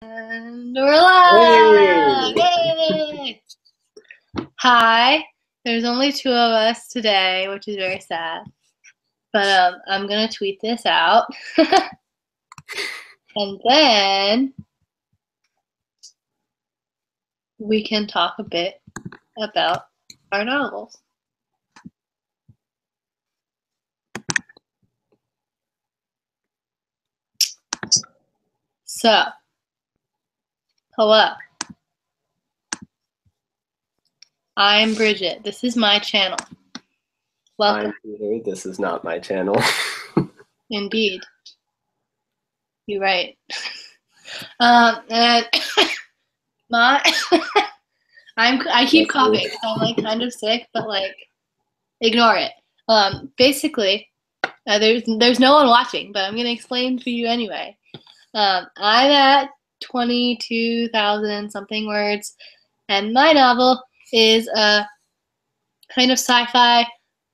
And we're live! Hey! Yay! Hi. There's only two of us today, which is very sad. But I'm gonna tweet this out. And then we can talk a bit about our novels. So, hello. I'm Bridget. This is my channel. Welcome. I'm Peter. This is not my channel. Indeed. You're right. And my I keep coughing because I'm like kind of sick, but like ignore it. Basically, there's no one watching, but I'm gonna explain for you anyway. I'm at 22,000 something words, and my novel is a kind of sci-fi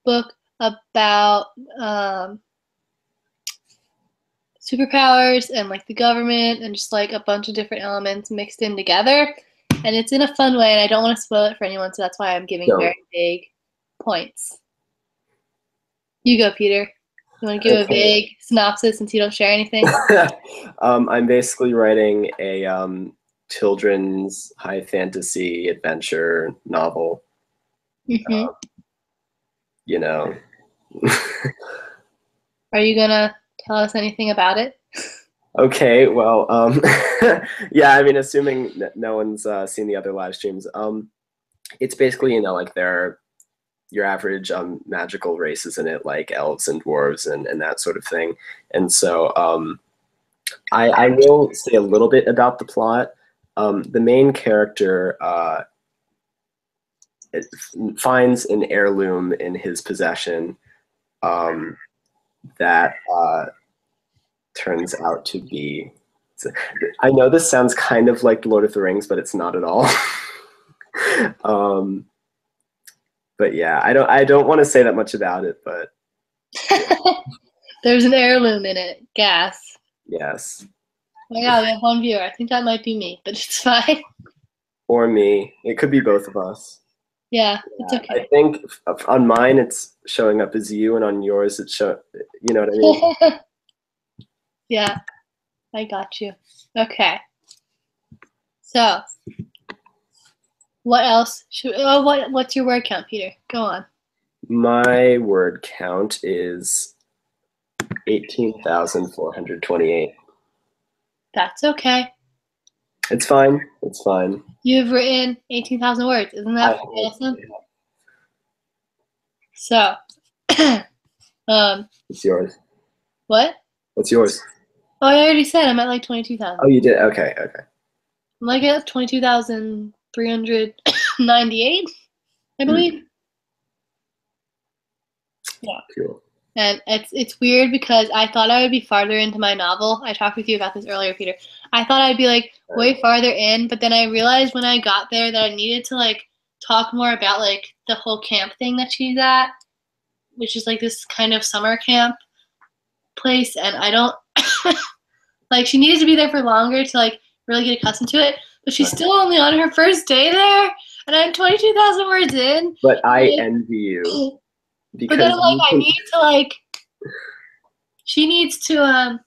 book about superpowers and like the government and just like a bunch of different elements mixed in together, and it's in a fun way, and I don't want to spoil it for anyone, so that's why I'm giving very vague points. You go, Peter. You want to give a vague synopsis since you don't share anything? I'm basically writing a children's high fantasy adventure novel. Mm-hmm. You know. Are you gonna tell us anything about it? Okay, well, yeah, I mean, assuming that no one's seen the other live streams, it's basically, you know, like they're your average magical races in it, like elves and dwarves and that sort of thing. And so I will say a little bit about the plot. The main character finds an heirloom in his possession that turns out to be... I know this sounds kind of like Lord of the Rings, but it's not at all. But yeah, I don't want to say that much about it, but yeah. There's an heirloom in it. Gas. Yes. Oh my god, we have one viewer. I think that might be me, but it's fine. Or me. It could be both of us. Yeah, it's okay. I think on mine it's showing up as you, and on yours it's you know what I mean? Yeah, I got you. Okay. So, what else? What's your word count, Peter? Go on. My word count is 18,428. That's okay. It's fine. It's fine. You've written 18,000 words. Isn't that awesome? So, it's yours. What? What's yours? Oh, I already said I'm at like 22,000. Oh, you did? Okay, okay. I'm like at 22,398, I believe. Yeah. Cool. And it's weird because I thought I would be farther into my novel. I talked with you about this earlier, Peter. I thought I'd be like way farther in, but then I realized when I got there that I needed to like talk more about like the whole camp thing that she's at, which is like this kind of summer camp place, and I don't like she needed to be there for longer to like really get accustomed to it, but she's still only on her first day there, and I'm 22,000 words in. But I envy you. But then like I need to like she needs to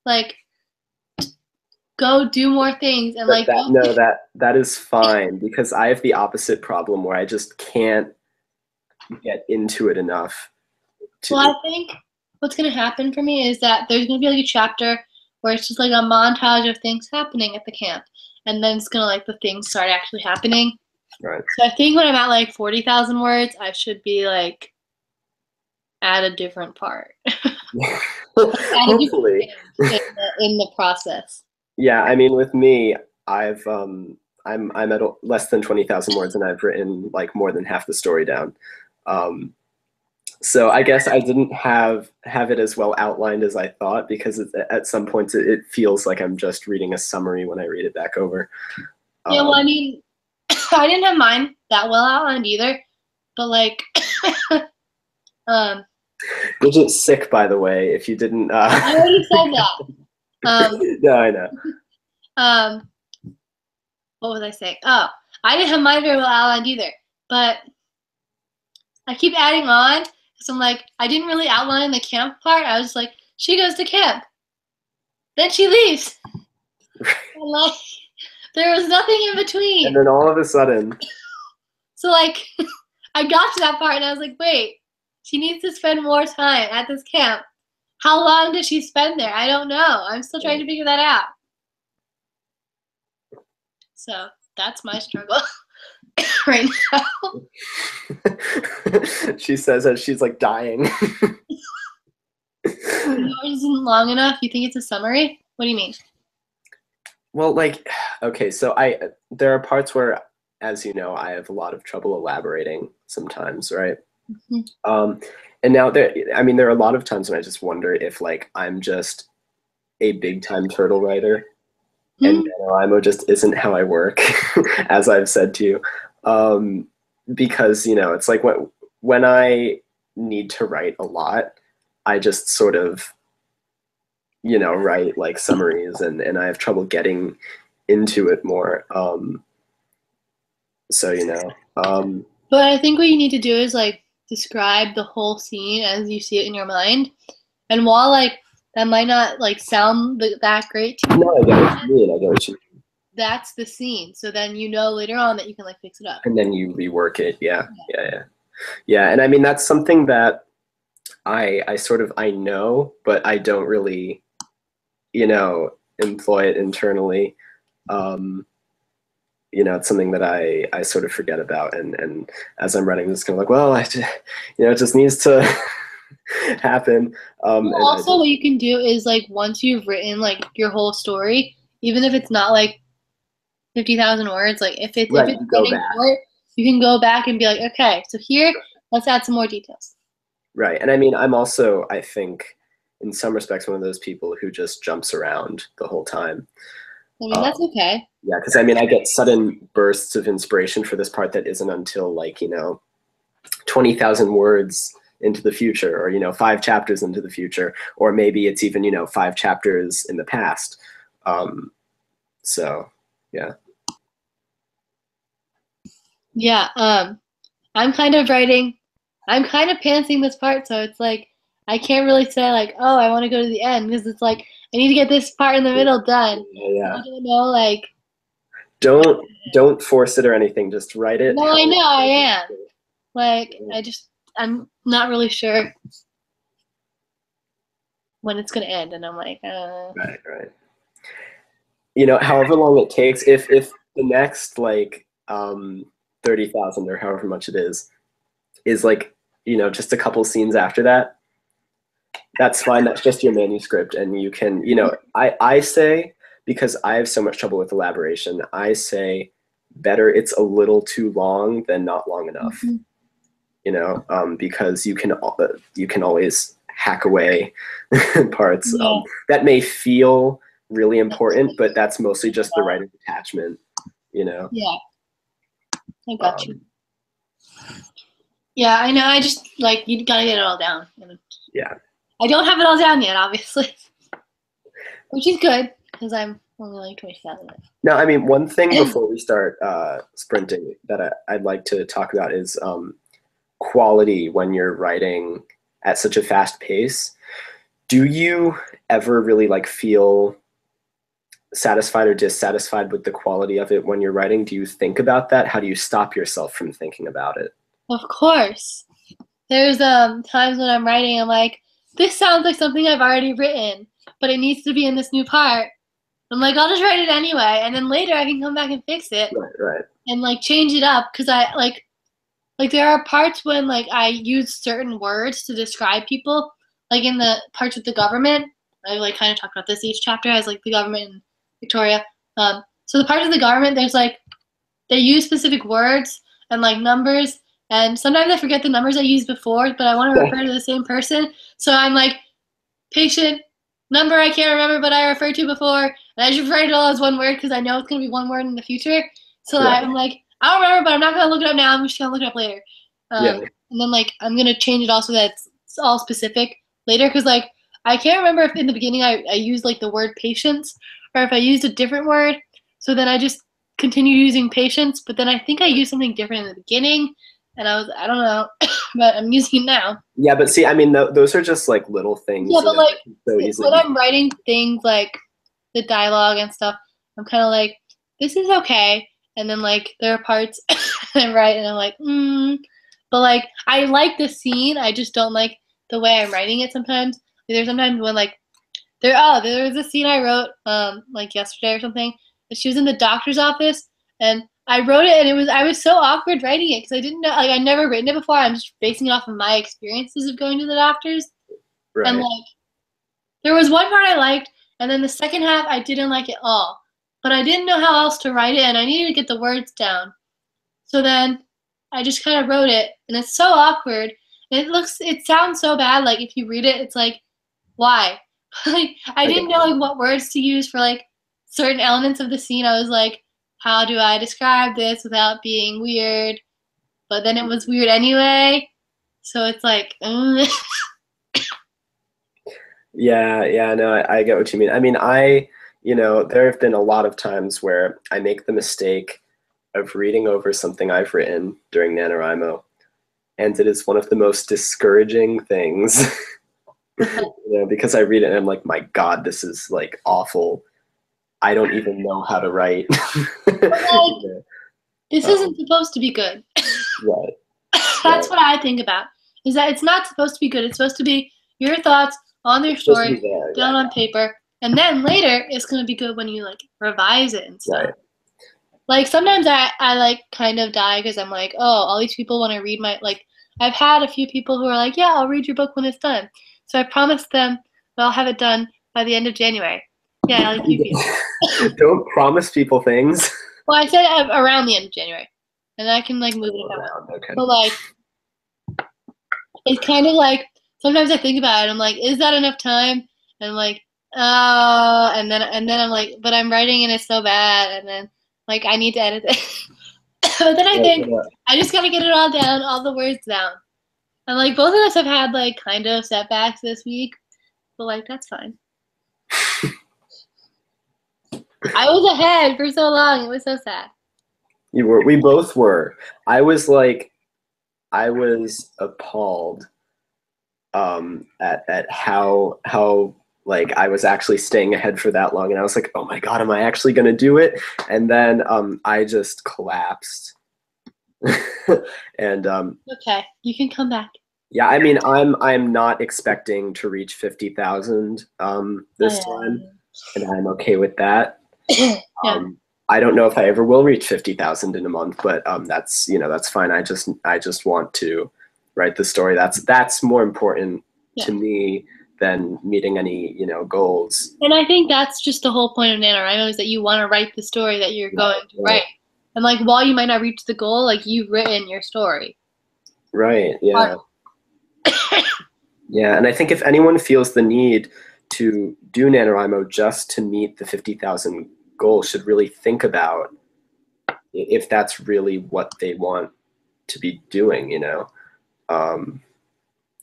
like go do more things and like that is fine, because I have the opposite problem where I just can't get into it enough. Well, I think what's gonna happen for me is that there's gonna be like a chapter where it's just like a montage of things happening at the camp, and then it's gonna like the things start actually happening. Right. So I think when I'm at like 40,000 words, I should be like at a different part. Hopefully. in the process. Yeah, I mean, with me, I'm at less than 20,000 words, and I've written like more than half the story down. So I guess I didn't have it as well outlined as I thought, because at some points it feels like I'm just reading a summary when I read it back over. Yeah, well, I mean, I didn't have mine that well outlined either, but like, Bridget's sick, by the way. If you didn't, I already said that. No, I know. Um, what was I saying? Oh, I didn't have mine very well outlined either, but I keep adding on because I'm like, I didn't really outline the camp part. I was like, she goes to camp, then she leaves. And like, there was nothing in between. And then all of a sudden. So like, I got to that part and I was like, wait, she needs to spend more time at this camp. How long did she spend there? I don't know. I'm still trying to figure that out. So that's my struggle right now. She says as she's like dying. Isn't long enough? You think it's a summary? What do you mean? Well, like, okay, so there are parts where, as you know, I have a lot of trouble elaborating sometimes, right? Mm-hmm. And now there are a lot of times when I just wonder if like I'm just a big time turtle writer, and NaNoWriMo just isn't how I work, as I've said to you, because it's like when I need to write a lot, I just sort of write like summaries, and I have trouble getting into it more. But I think what you need to do is like describe the whole scene as you see it in your mind. And while like that might not like sound that great to you, no, I get what you mean. I get what you mean. That's the scene. So then later on that you can like fix it up. And then you rework it. Yeah. And I mean that's something that I sort of know, but I don't really employ it internally. It's something that I sort of forget about, and as I'm writing this, kind of like, well, it just needs to happen. Also, what you can do is like once you've written like your whole story, even if it's not like 50,000 words, like if it's short, you can go back and be like, okay, so here, let's add some more details. Right, and I mean, I'm also, I think, in some respects, one of those people who just jumps around the whole time. I mean, that's okay. Yeah, because I mean, I get sudden bursts of inspiration for this part that isn't until like 20,000 words into the future, or 5 chapters into the future, or maybe it's even 5 chapters in the past. So yeah. Yeah, I'm kind of pantsing this part, so it's like I can't really say like, oh, I want to go to the end, because it's like I need to get this part in the middle done. Yeah. I don't know, like. Don't force it or anything. Just write it. No, I know I am. Like I'm not really sure when it's gonna end, and I'm like. Right. However long it takes, if the next like 30,000 or however much it is like just a couple scenes after that, that's fine. That's just your manuscript, and you can I say, because I have so much trouble with elaboration, I say better it's a little too long than not long enough. Because you can always hack away parts that may feel really important, but that's mostly just the writer's attachment. Yeah, I got you. Yeah, I know. I just like you gotta get it all down. Yeah, I don't have it all down yet, obviously, which is good because I'm only like 27. No, I mean, one thing before we start sprinting that I'd like to talk about is quality when you're writing at such a fast pace. Do you ever really like feel satisfied or dissatisfied with the quality of it when you're writing? Do you think about that? How do you stop yourself from thinking about it? Of course. There's times when I'm writing, I'm like, this sounds like something I've already written, but it needs to be in this new part. I'm like, I'll just write it anyway, and then later I can come back and fix it. Right. And like change it up, because I like there are parts when like I use certain words to describe people, like in the parts with the government. I like kind of talk about this. Each chapter has like the government in Victoria. So the parts of the government, there's like they use specific words and like numbers, and sometimes I forget the numbers I used before, but I want to refer to the same person. So I'm like, patient number I can't remember, but I referred to before, and I just write it all as one word because I know it's gonna be one word in the future. So I'm like, I don't remember, but I'm not gonna look it up now. I'm just gonna look it up later. And then like I'm gonna change it also that it's all specific later, because like I can't remember if in the beginning I used like the word patience or if I used a different word. So then I just continued using patience, but then I think I used something different in the beginning, and I don't know, but I'm using it now. Yeah, but see, I mean, those are just like little things, Yeah, but like so easily. when I'm writing things like the dialogue and stuff, I'm kind of like, this is okay, and then like there are parts I write and I'm like, but like I like the scene, I just don't like the way I'm writing it sometimes. There's sometimes when like there was a scene I wrote like yesterday or something. She was in the doctor's office and I wrote it and I was so awkward writing it because I didn't know, like I'd never written it before. I'm just basing it off of my experiences of going to the doctors. And Right. like there was one part I liked and then the second half I didn't like at all. But I didn't know how else to write it and I needed to get the words down. So then I just kind of wrote it and it's so awkward. And it sounds so bad. Like if you read it, it's like, why? Like I didn't know like what words to use for like certain elements of the scene. I was like, how do I describe this without being weird? But then it was weird anyway. So it's like, Yeah, no, I get what you mean. I mean, there have been a lot of times where I make the mistake of reading over something I've written during NaNoWriMo, and it is one of the most discouraging things, because I read it and I'm like, my God, this is like awful. I don't even know how to write. like, this isn't supposed to be good. Right. That's what I think about. Is that it's not supposed to be good. It's supposed to be your thoughts on their story down on paper, and then later it's gonna be good when you like revise it and stuff. Right. Like sometimes I like kind of die because I'm like, oh, all these people want to read my like. I've had a few people who are like, yeah, I'll read your book when it's done. So I promised them that I'll have it done by the end of January. Yeah, like you do. Don't promise people things. Well, I said around the end of January, and I can like move it around. Okay. But like, it's kind of like sometimes I think about it. I'm like, is that enough time? And I'm like, oh, and then I'm like, but I'm writing and it's so bad, and then like I need to edit it. But then I think I just gotta get it all down, all the words down. And like both of us have had like kind of setbacks this week, but like that's fine. I was ahead for so long. It was so sad. You were. We both were. I was appalled at how like I was actually staying ahead for that long, and I was like, oh my God, am I actually gonna do it? And then I just collapsed. And okay, you can come back. Yeah, I mean, I'm not expecting to reach 50,000 this time, and I'm okay with that. Yeah. I don't know if I ever will reach 50,000 in a month, but that's fine. I just want to write the story. That's more important to me than meeting any goals. And I think that's just the whole point of NaNoWriMo is that you want to write the story that you're going to write. And like while you might not reach the goal, like you've written your story. Right. Yeah. Yeah, and I think if anyone feels the need to do NaNoWriMo just to meet the 50,000 goal, should really think about if that's really what they want to be doing,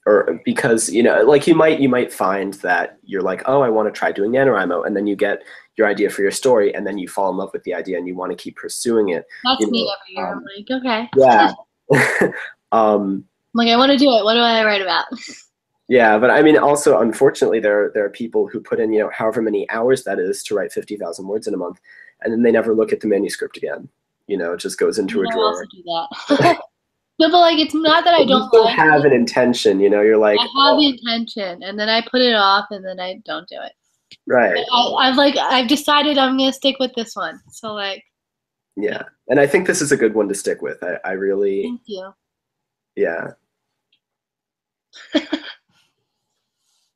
or because like you might find that you're like, oh, I want to try doing NaNoWriMo, and then you get your idea for your story, and then you fall in love with the idea and you want to keep pursuing it. That's me every year. I'm like, okay. Yeah. I'm like, I want to do it. What do I write about? Yeah, but I mean, also, unfortunately, there are people who put in, however many hours that is to write 50,000 words in a month, and then they never look at the manuscript again. It just goes into a drawer. I also do that. No, but like, it's not that I don't like have an intention, you're like, I have the intention, and then I put it off, and then I don't do it. Right. I've decided I'm gonna stick with this one. So like. Yeah, and I think this is a good one to stick with. I really. Thank you. Yeah.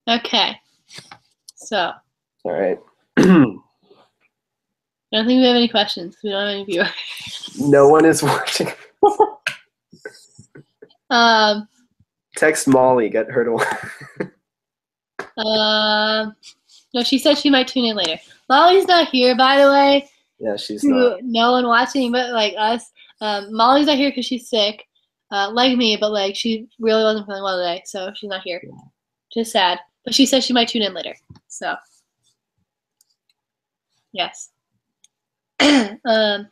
Okay. So. All right. I don't think we have any questions. We don't have any viewers. No one is watching. Text Molly, get her to. No, she said she might tune in later. Molly's not here, by the way. Yeah, she's not. No one watching, but like us. Molly's not here because she's sick, like me, but like she really wasn't feeling well today, so she's not here. Just sad. But she says she might tune in later. So. Yes. I was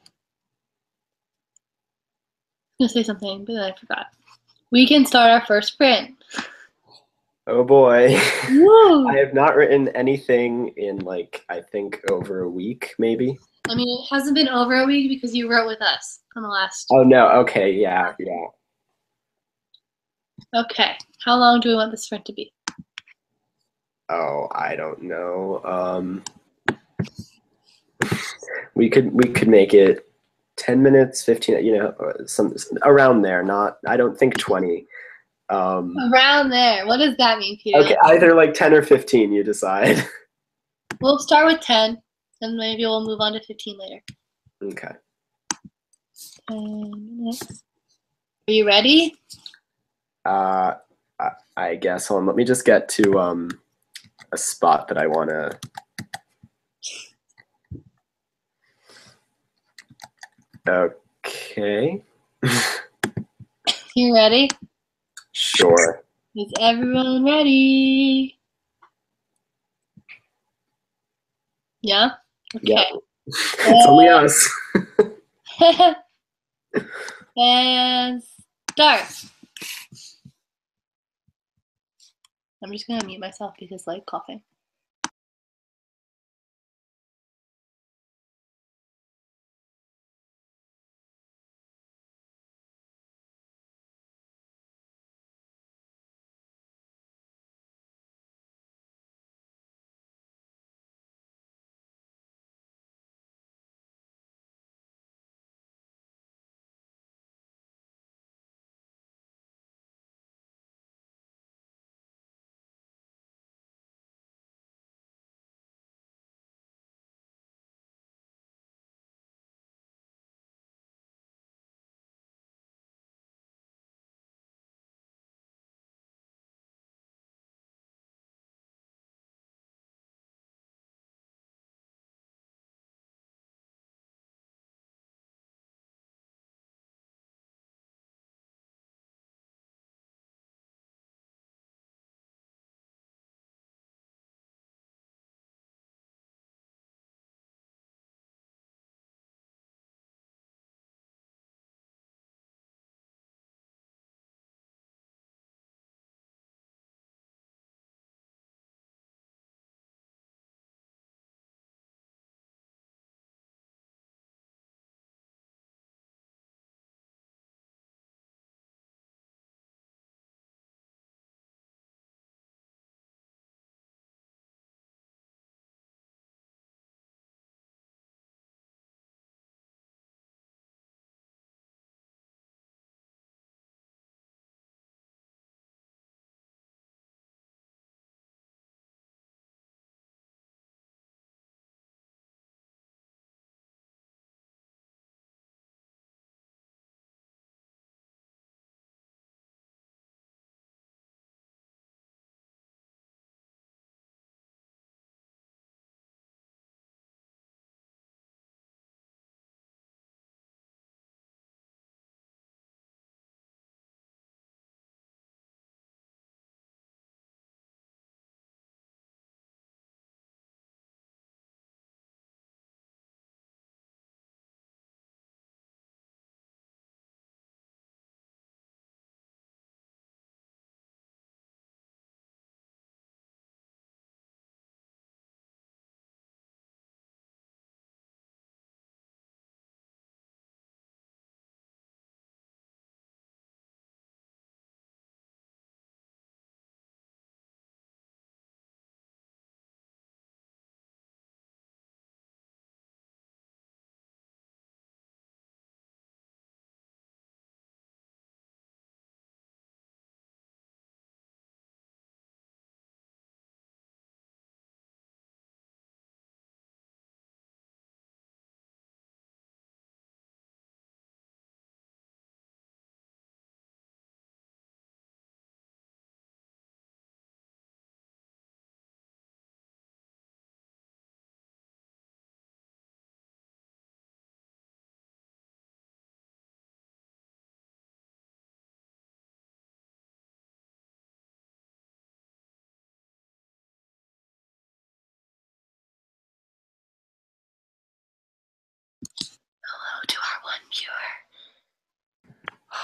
gonna say something, but then I forgot. We can start our first sprint. Oh boy. I Woo! have not written anything in like I think over a week, maybe. I mean, it hasn't been over a week because you wrote with us on the last. Oh no, okay, yeah, yeah. Okay. How long do we want the sprint to be? Oh, I don't know. We could make it 10 minutes, 15, some around there, not I don't think 20. Around there. What does that mean, Peter? Okay, either like 10 or 15, you decide. We'll start with 10, and maybe we'll move on to 15 later. Okay. 10 minutes. Are you ready? Uh, I guess. Hold on, let me just get to a spot that I want to. Okay. You ready? Sure. Is everyone ready? Yeah? Yeah. Okay. It's only us. And start. I'm just gonna mute myself because like coughing.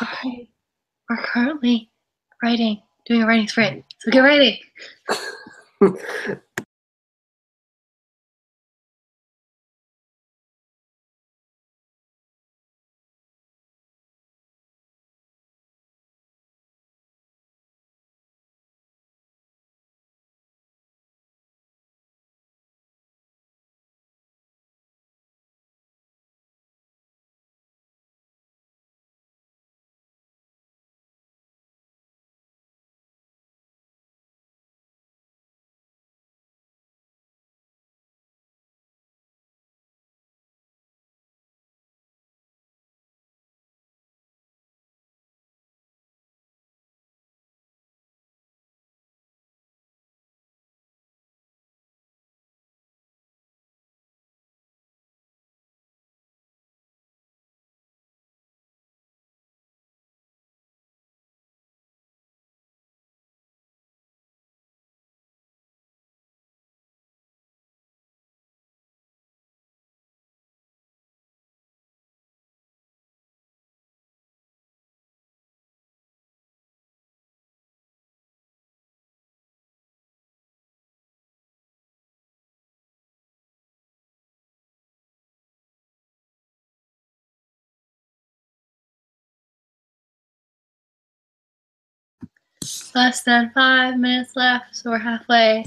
We're, we're currently doing a writing sprint. So get writing. Less than 5 minutes left, so we're halfway.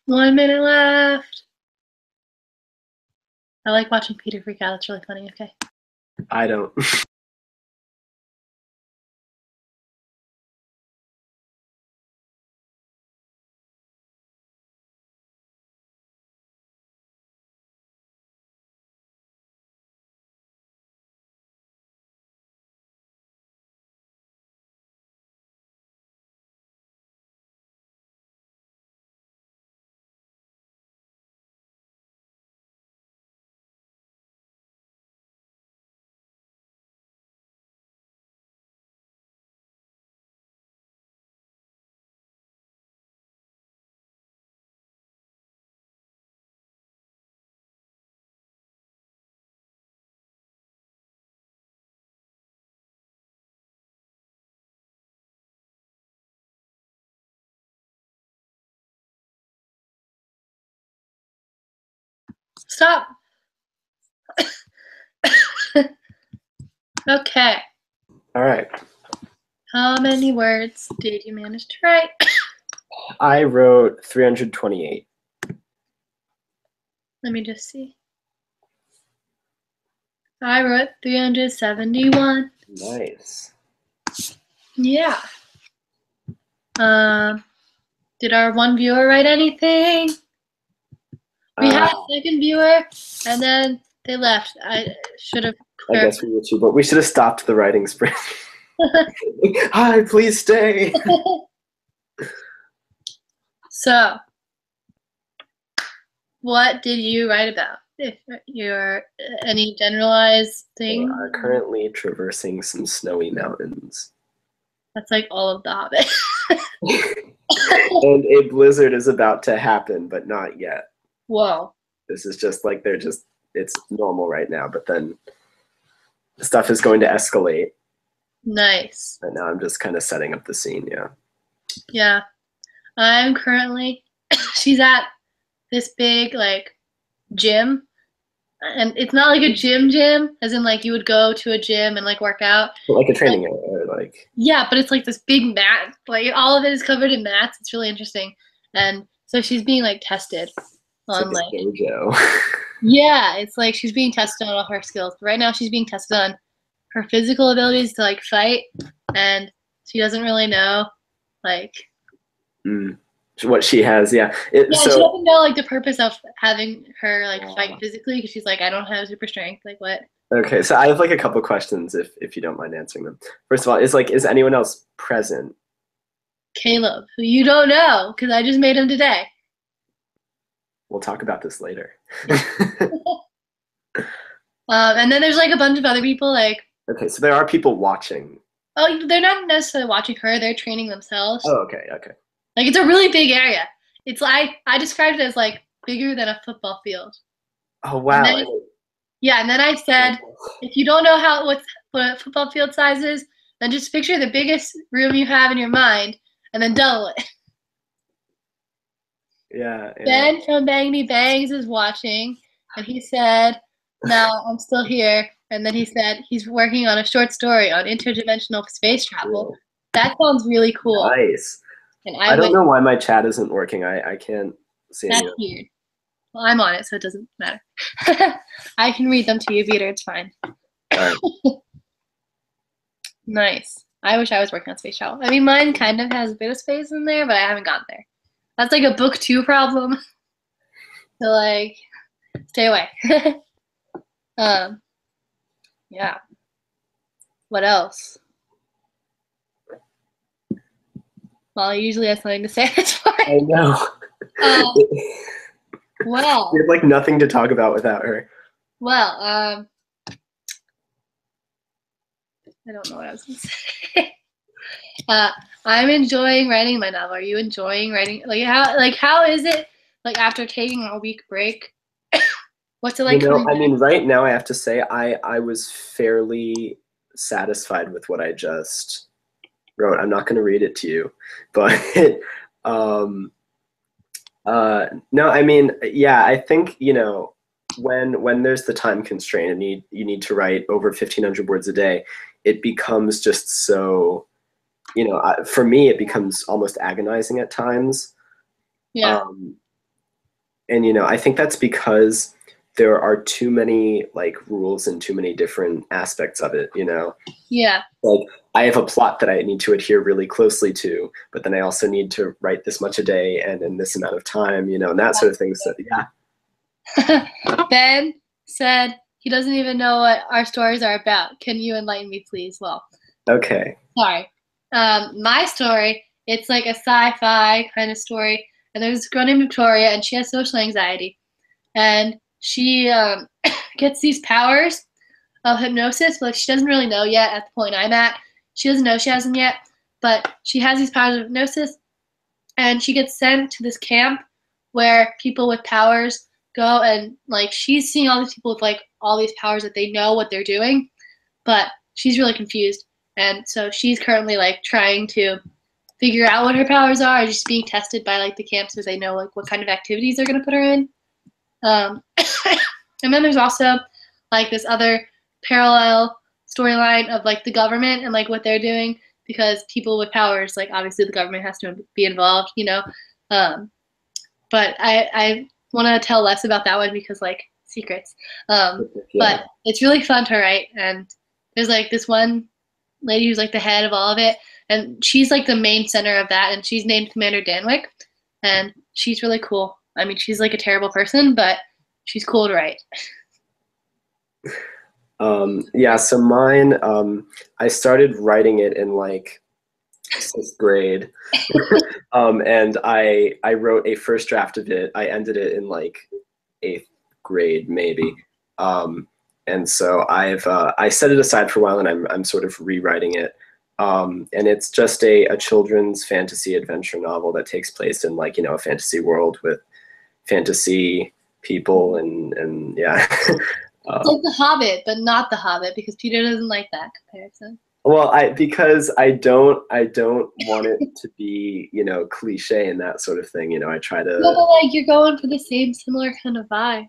1 minute left. I like watching Peter freak out. It's really funny. Okay. I don't. Stop. Okay. All right. How many words did you manage to write? I wrote 328. Let me just see. I wrote 371. Nice. Yeah. Did our one viewer write anything? We had a second viewer, and then they left. I should have. I guess we were too, but we should have stopped the writing sprint. Hi, please stay. So, what did you write about? If you're any generalized We thing? are currently traversing some snowy mountains. That's like all of the Hobbit. And a blizzard is about to happen, but not yet. Whoa. This is just like it's normal right now, but then stuff is going to escalate. Nice. And now I'm just kind of setting up the scene, yeah. Yeah. I'm currently, she's at this big, like, gym. And it's not like a gym, as in, like, you would go to a gym and, like, work out. Like a training area, like. Yeah, but it's, like, this big mat. Like, all of it is covered in mats. It's really interesting. And so she's being, like, tested on, like a dojo. Yeah, it's like she's being tested on all her skills. Right now she's being tested on her physical abilities to, like, fight. And she doesn't really know, like... What she has, yeah. She doesn't know, like, the purpose of having her, like, fight physically, because she's like, I don't have super strength. Like, what? Okay, so I have, like, a couple questions, if you don't mind answering them. First of all, is anyone else present? Caleb, who you don't know, because I just made him today. We'll talk about this later. And then there's, like, a bunch of other people, like... Okay, so there are people watching. Oh, they're not necessarily watching her. They're training themselves. Oh, okay. Like, it's a really big area. It's like, I described it as, like, bigger than a football field. Oh, wow. And then I said, if you don't know what a football field size is, then just picture the biggest room you have in your mind, and then double it. Yeah. Ben from Bangity Bangs is watching, and he said, "No, I'm still here." And then he said he's working on a short story on interdimensional space travel. Cool. That sounds really cool. Nice. And I don't know why my chat isn't working. I can't see That's weird. Well, I'm on it, so it doesn't matter. I can read them to you, Peter. It's fine. All right. Nice. I wish I was working on space travel. I mean, mine kind of has a bit of space in there, but I haven't gotten there. That's like a book 2 problem. So, like, stay away. Yeah. What else? Well, usually has something to say. That's fine. I know. Well. We have, like, nothing to talk about without her. Well, I don't know what I was going to say. I'm enjoying writing my novel. Are you enjoying writing? How is it, like, after taking a week break? What's it like? I mean, right now I have to say I was fairly satisfied with what I just wrote. I'm not going to read it to you, but no, I mean, yeah, I think, when there's the time constraint and you need to write over 1,500 words a day, it becomes just so, for me, it becomes almost agonizing at times. Yeah. and I think that's because there are too many like rules and too many different aspects of it. Yeah. Like I have a plot that I need to adhere really closely to, but then I also need to write this much a day and in this amount of time, and that sort of thing. So yeah. Ben said he doesn't even know what our stories are about. Can you enlighten me, please? Well, Okay. sorry. My story, it's like a sci-fi kind of story, and there's this girl named Victoria, and she has social anxiety, and she gets these powers of hypnosis, but like, she doesn't really know yet at the point I'm at. She doesn't know she has them yet, but she has these powers of hypnosis, and she gets sent to this camp where people with powers go, and like she's seeing all these people with like all these powers that they know what they're doing, but she's really confused, and so she's currently like trying to figure out what her powers are, just being tested by like the camp so they know like what kind of activities they're gonna put her in. Um, and then there's also like this other parallel storyline of like the government and like what they're doing, because people with powers, like obviously the government has to be involved. Um, but I want to tell less about that one because like secrets. Yeah. But it's really fun to write, and there's like this one lady who's like the head of all of it, and she's like the main center of that, and she's named Commander Danwick, and she's really cool. I mean, she's like a terrible person, but she's cool to write. Yeah, so mine, I started writing it in like sixth grade. And I wrote a first draft of it. I ended it in like eighth grade, maybe. And so I set it aside for a while, and I'm sort of rewriting it. And it's just a children's fantasy adventure novel that takes place in like a fantasy world with fantasy people and yeah. It's like The Hobbit, but not The Hobbit, because Peter doesn't like that comparison. Well, because I don't want it to be, cliche and that sort of thing. I try No, to. but like you're going for the same similar kind of vibe.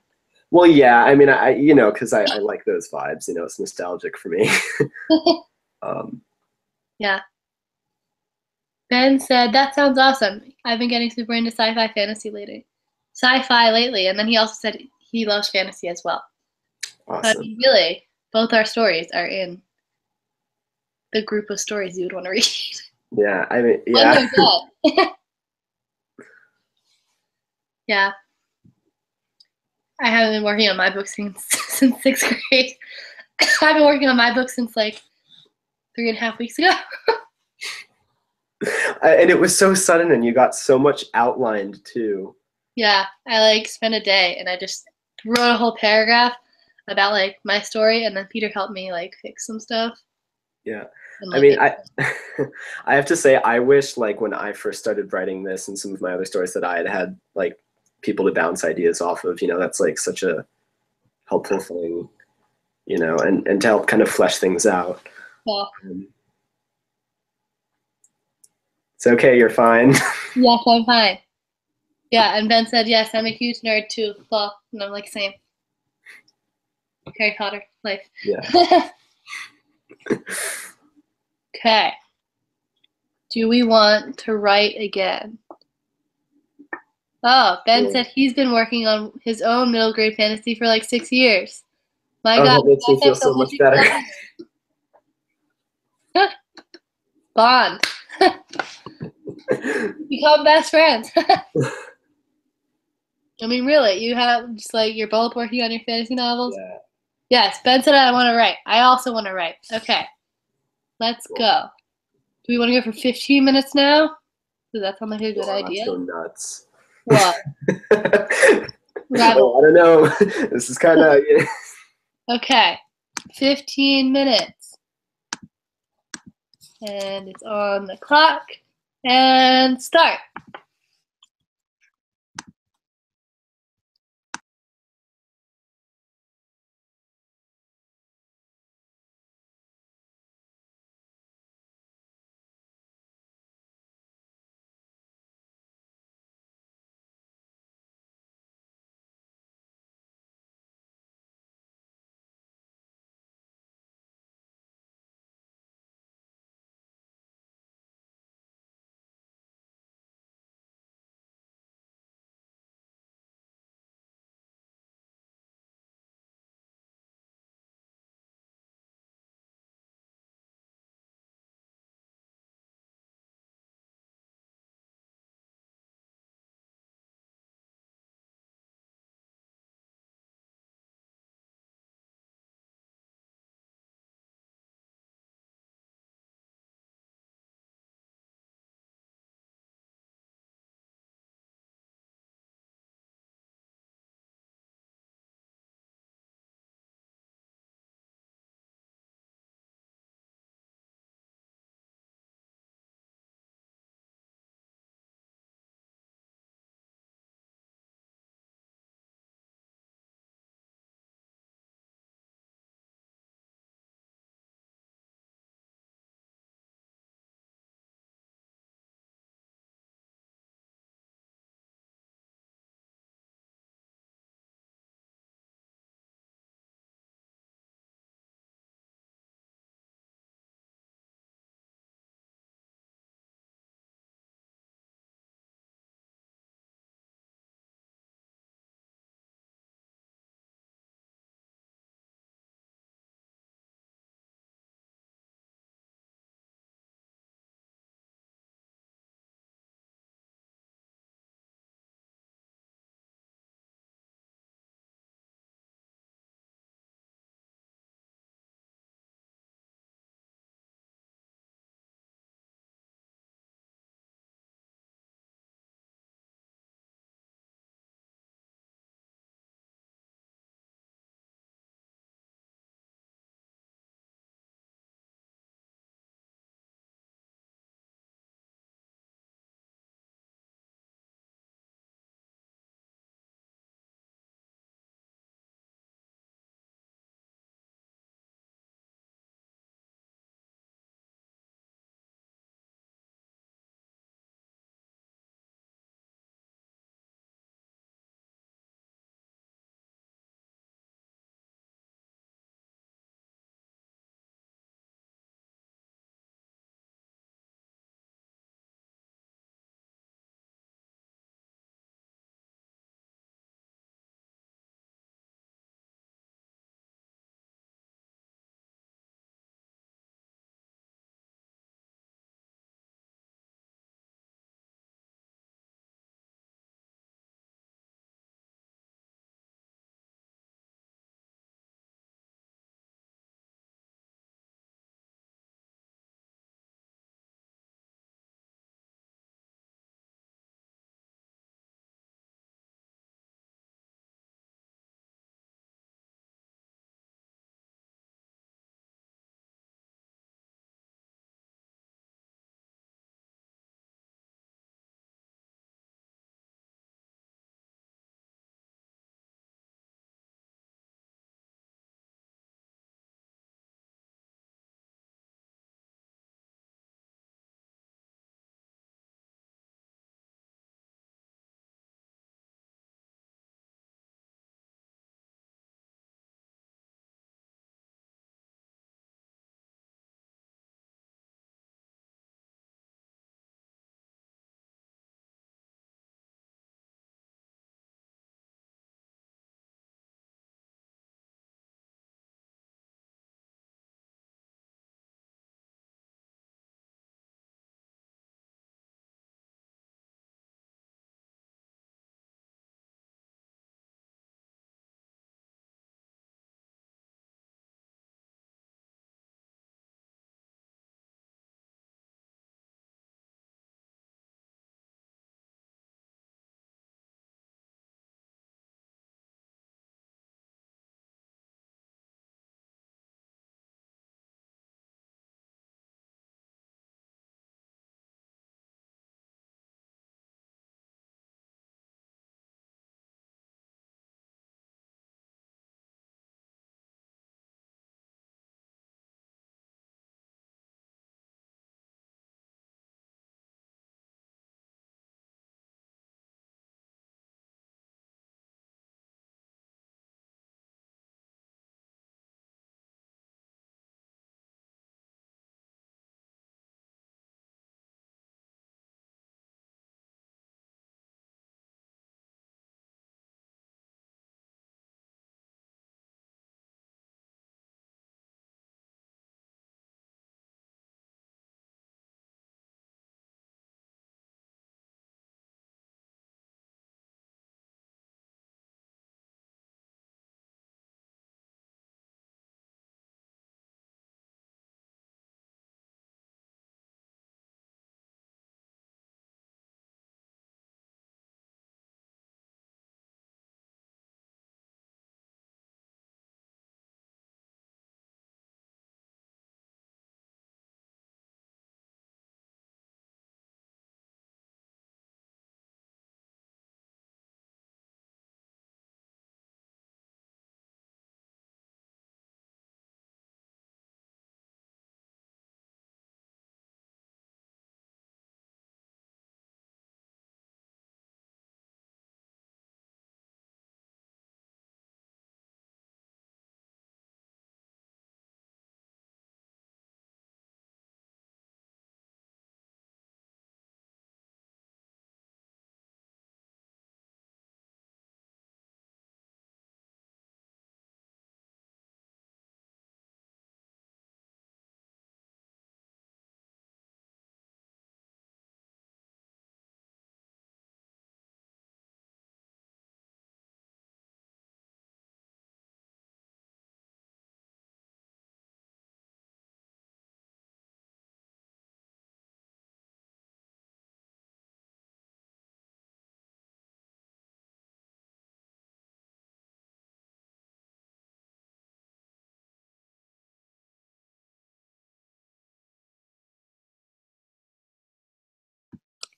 Well, yeah, I mean, because I like those vibes. It's nostalgic for me. um, Yeah. Ben said, that sounds awesome. I've been getting super into sci-fi fantasy lately. Sci-fi lately, and then he also said he loves fantasy as well. I awesome. mean, really, both our stories are in the group of stories you would want to read. Yeah, I mean, When yeah. they're dead. Yeah. I haven't been working on my book since sixth grade. I've been working on my book since like 3.5 weeks ago. And it was so sudden, and you got so much outlined too. Yeah, I like spent a day and I just wrote a whole paragraph about like my story, and then Peter helped me like fix some stuff. Yeah. And, I like, mean, I have to say, I wish like when I first started writing this and some of my other stories that I had like people to bounce ideas off of. That's like such a helpful thing, and to help kind of flesh things out. yeah. It's okay, you're fine. Yes, I'm fine. Yeah, and Ben said, yes, I'm a huge nerd too. Well, and I'm like, same. Harry Potter, life. Yeah. Okay. Do we want to write again? Oh, Ben Yeah. said he's been working on his own middle grade fantasy for like 6 years. My Oh, God, that makes you me guys feel have so so much much in better. common. Bond. Become best friends. I mean, really, you have just like you're both working on your fantasy novels. Yeah. Yes, Ben said I want to write. I also want to write. Okay, let's go. Do we want to go for 15 minutes now? Does that sound like a good idea? Let's go nuts. What? Oh, I don't know. This is kind of. Yeah. Okay, 15 minutes. And it's on the clock. And start.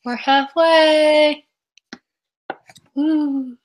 We're halfway. Woo.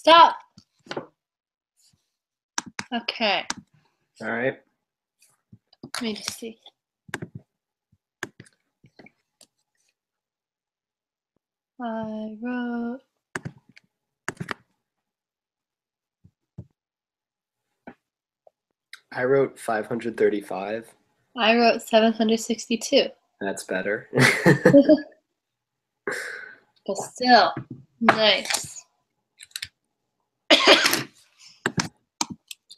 Stop. Okay. All right. Let me just see. I wrote 535. I wrote 762. That's better. But still, nice.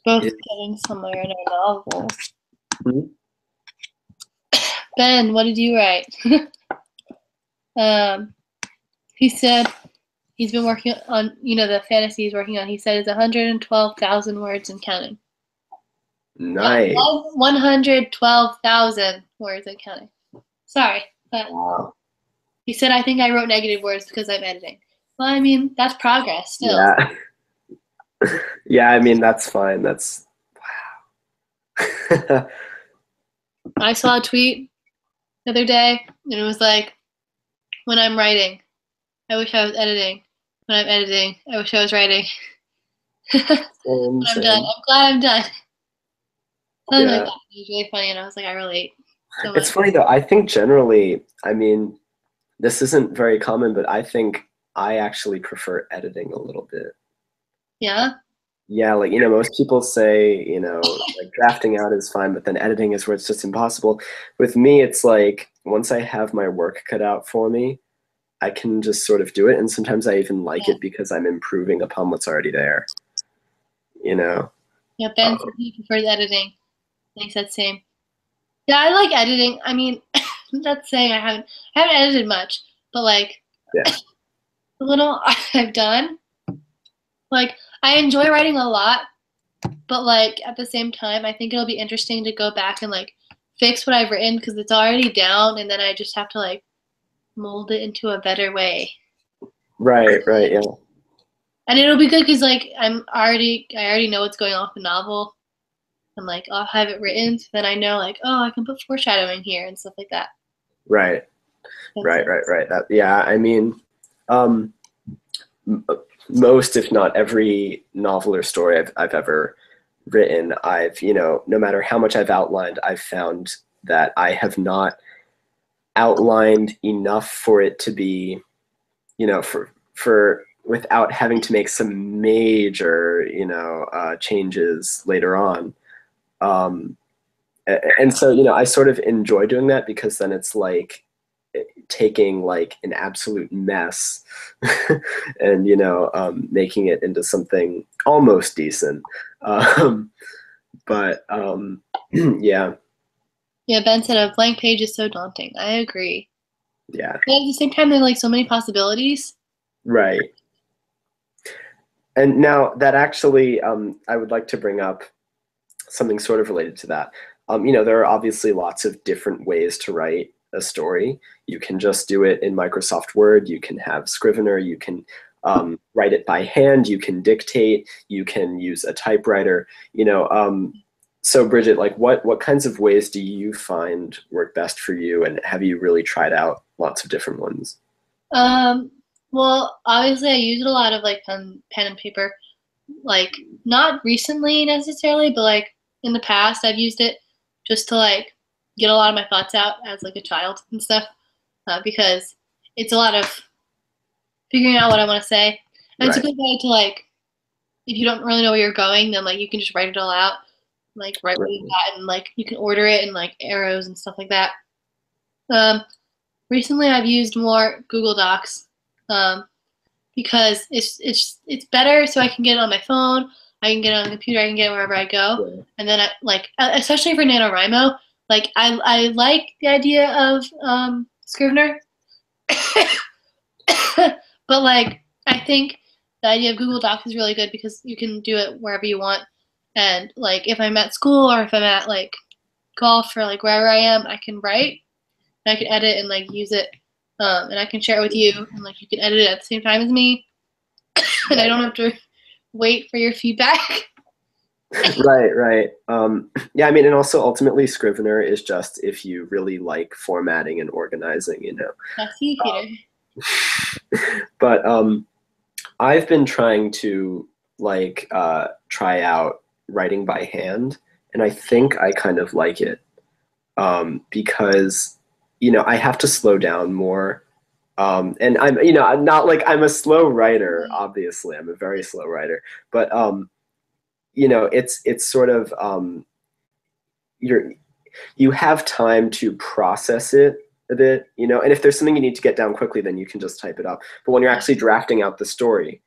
Both getting somewhere in our novels. Hmm? Ben, what did you write? He said he's been working on, the fantasy he's working on. He said it's 112,000 words and counting. Nice. 112,000 words and counting. Sorry, but Wow. he said I think I wrote negative words because I'm editing. Well, I mean, that's progress still. Yeah. Yeah, I mean, that's fine. That's wow. I saw a tweet the other day, and it was like, when I'm writing, I wish I was editing. When I'm editing, I wish I was writing. When I'm done, I'm glad I'm done. Something like that. It was really funny, and I was like, I relate so much. It's funny, though. I think generally, I mean, this isn't very common, but I think I actually prefer editing a little bit. Yeah? Yeah, like, most people say, like drafting out is fine, but then editing is where it's just impossible. With me, it's like once I have my work cut out for me, I can just sort of do it. And sometimes I even like it because I'm improving upon what's already there. Yeah, Ben said he prefers editing. And he said same. Yeah, I like editing. I mean, that's saying I haven't edited much, but like Yeah. the little I've done, like I enjoy writing a lot, but like at the same time, I think it'll be interesting to go back and like fix what I've written because it's already down, and then I just have to like mold it into a better way. Right, yeah. And it'll be good because like I already know what's going on with the novel. And like I'll have it written, so then I know like, oh, I can put foreshadowing here and stuff like that. Right. Yeah, I mean, most, if not every novel or story I've ever written, I've, no matter how much I've outlined, I've found that I have not outlined enough for it to be, for without having to make some major, changes later on. And so, I sort of enjoy doing that because then it's like taking like an absolute mess and, making it into something almost decent. But yeah. Yeah, Ben said a blank page is so daunting. I agree. Yeah. But at the same time, there are like so many possibilities. Right. And now that actually, I would like to bring up something sort of related to that. There are obviously lots of different ways to write a story. You can just do it in Microsoft Word. You can have Scrivener. You can write it by hand. You can dictate. You can use a typewriter. So Bridget, like what kinds of ways do you find work best for you, and have you really tried out lots of different ones? Well, obviously I used a lot of like pen and paper, like not recently necessarily, but like in the past I've used it just to like get a lot of my thoughts out as like a child and stuff, because it's a lot of figuring out what I want to say. And It's a good way to like, if you don't really know where you're going, then like you can just write it all out, like write what you got, and like you can order it in like arrows and stuff like that. Recently I've used more Google Docs, because it's better, so I can get it on my phone, I can get it on the computer, I can get it wherever I go. And then I like, especially for NaNoWriMo, like I like the idea of Scrivener, but like I think the idea of Google Docs is really good because you can do it wherever you want. And like if I'm at school or if I'm at like golf or like wherever I am, I can write and I can edit and like use it, and I can share it with you, and like you can edit it at the same time as me, and I don't have to wait for your feedback. Right. Yeah, I mean, and also ultimately Scrivener is just if you really like formatting and organizing, That's you, Peter. But I've been trying to like try out writing by hand, and I think I kind of like it because I have to slow down more. And I'm not like I'm a slow writer. Obviously, I'm a very slow writer, but it's sort of you have time to process it a bit, and if there's something you need to get down quickly, then you can just type it up. But when you're actually drafting out the story,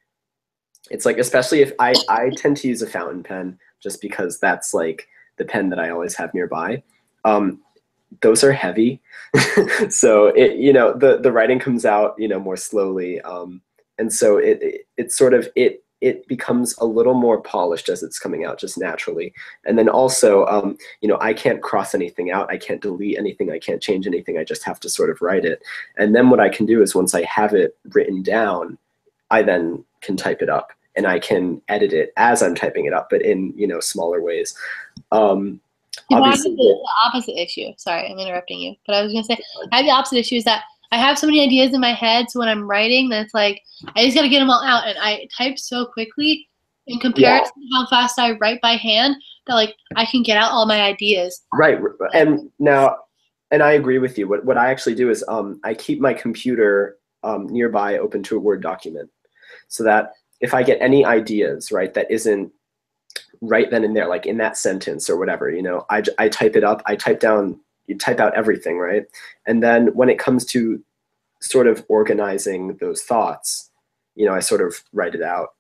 it's like, especially if I tend to use a fountain pen just because that's like the pen that I always have nearby. Those are heavy, so the writing comes out more slowly, and so it sort of it becomes a little more polished as it's coming out just naturally. And then also, I can't cross anything out, I can't delete anything, I can't change anything, I just have to sort of write it. And then what I can do is, once I have it written down, I then can type it up, and I can edit it as I'm typing it up, but in smaller ways. Obviously, the opposite issue. Sorry, I'm interrupting you, but I was gonna say I have the opposite issue, is that I have so many ideas in my head, so when I'm writing, then it's like I just gotta get them all out, and I type so quickly in comparison to how fast I write by hand that like I can get out all my ideas. Right, and I agree with you. What I actually do is I keep my computer nearby, open to a Word document, so that if I get any ideas, right, that isn't right then and there, like in that sentence or whatever, I type it up, I type down, you type out everything, right? And then when it comes to sort of organizing those thoughts, I sort of write it out.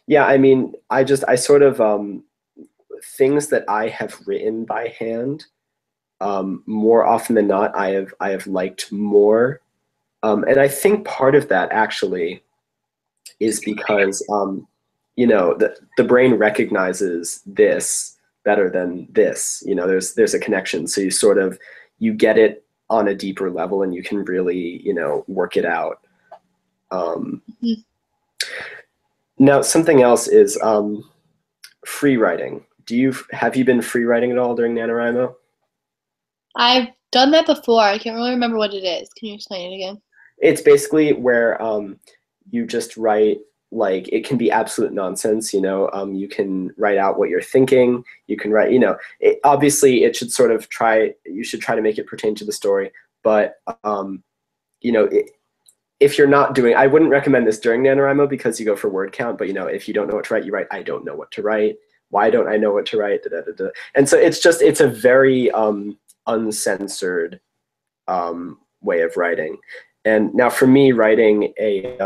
Yeah, I mean, I sort of, things that I have written by hand, more often than not, I have liked more. And I think part of that actually is because, the brain recognizes this better than this. There's a connection. So you get it on a deeper level, and you can really, work it out. Now, something else is free writing. Have you been free writing at all during NaNoWriMo? I've done that before. I can't really remember what it is. Can you explain it again? It's basically where you just write, like, it can be absolute nonsense. You can write out what you're thinking. You can write, obviously you should try to make it pertain to the story. But if you're not doing, I wouldn't recommend this during NaNoWriMo because you go for word count. But if you don't know what to write, you write, I don't know what to write. Why don't I know what to write? Da, da, da, da. And so it's a very uncensored way of writing. And now for me, writing a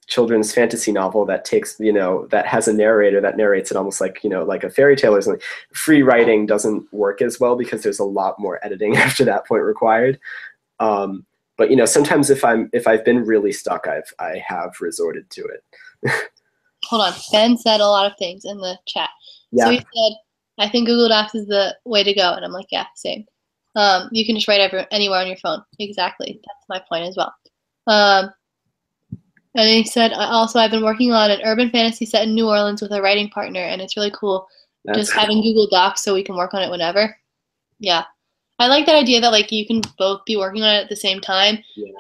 children's fantasy novel that takes, that has a narrator that narrates it almost like, like a fairy tale or something, free writing doesn't work as well because there's a lot more editing after that point required. But sometimes if I've been really stuck, I have resorted to it. Hold on. Ben said a lot of things in the chat. Yeah. So he said, I think Google Docs is the way to go. And I'm like, yeah, same. You can just write anywhere on your phone. Exactly. That's my point as well. And he said, also, I've been working on an urban fantasy set in New Orleans with a writing partner, and it's really cool just having Google Docs so we can work on it whenever. Yeah. I like that idea that, like, you can both be working on it at the same time. Yeah.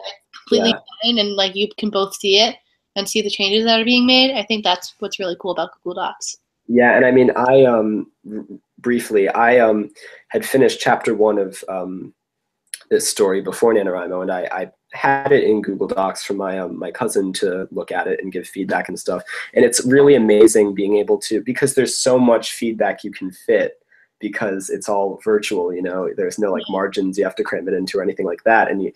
Completely fine, and, like, you can both see it and see the changes that are being made. I think that's what's really cool about Google Docs. Yeah, and I mean, briefly, I had finished chapter 1 of this story before NaNoWriMo, and I had it in Google Docs for my cousin to look at it and give feedback and stuff. And it's really amazing being able to, because there's so much feedback you can fit, because it's all virtual, there's no like margins you have to cram it into or anything like that. And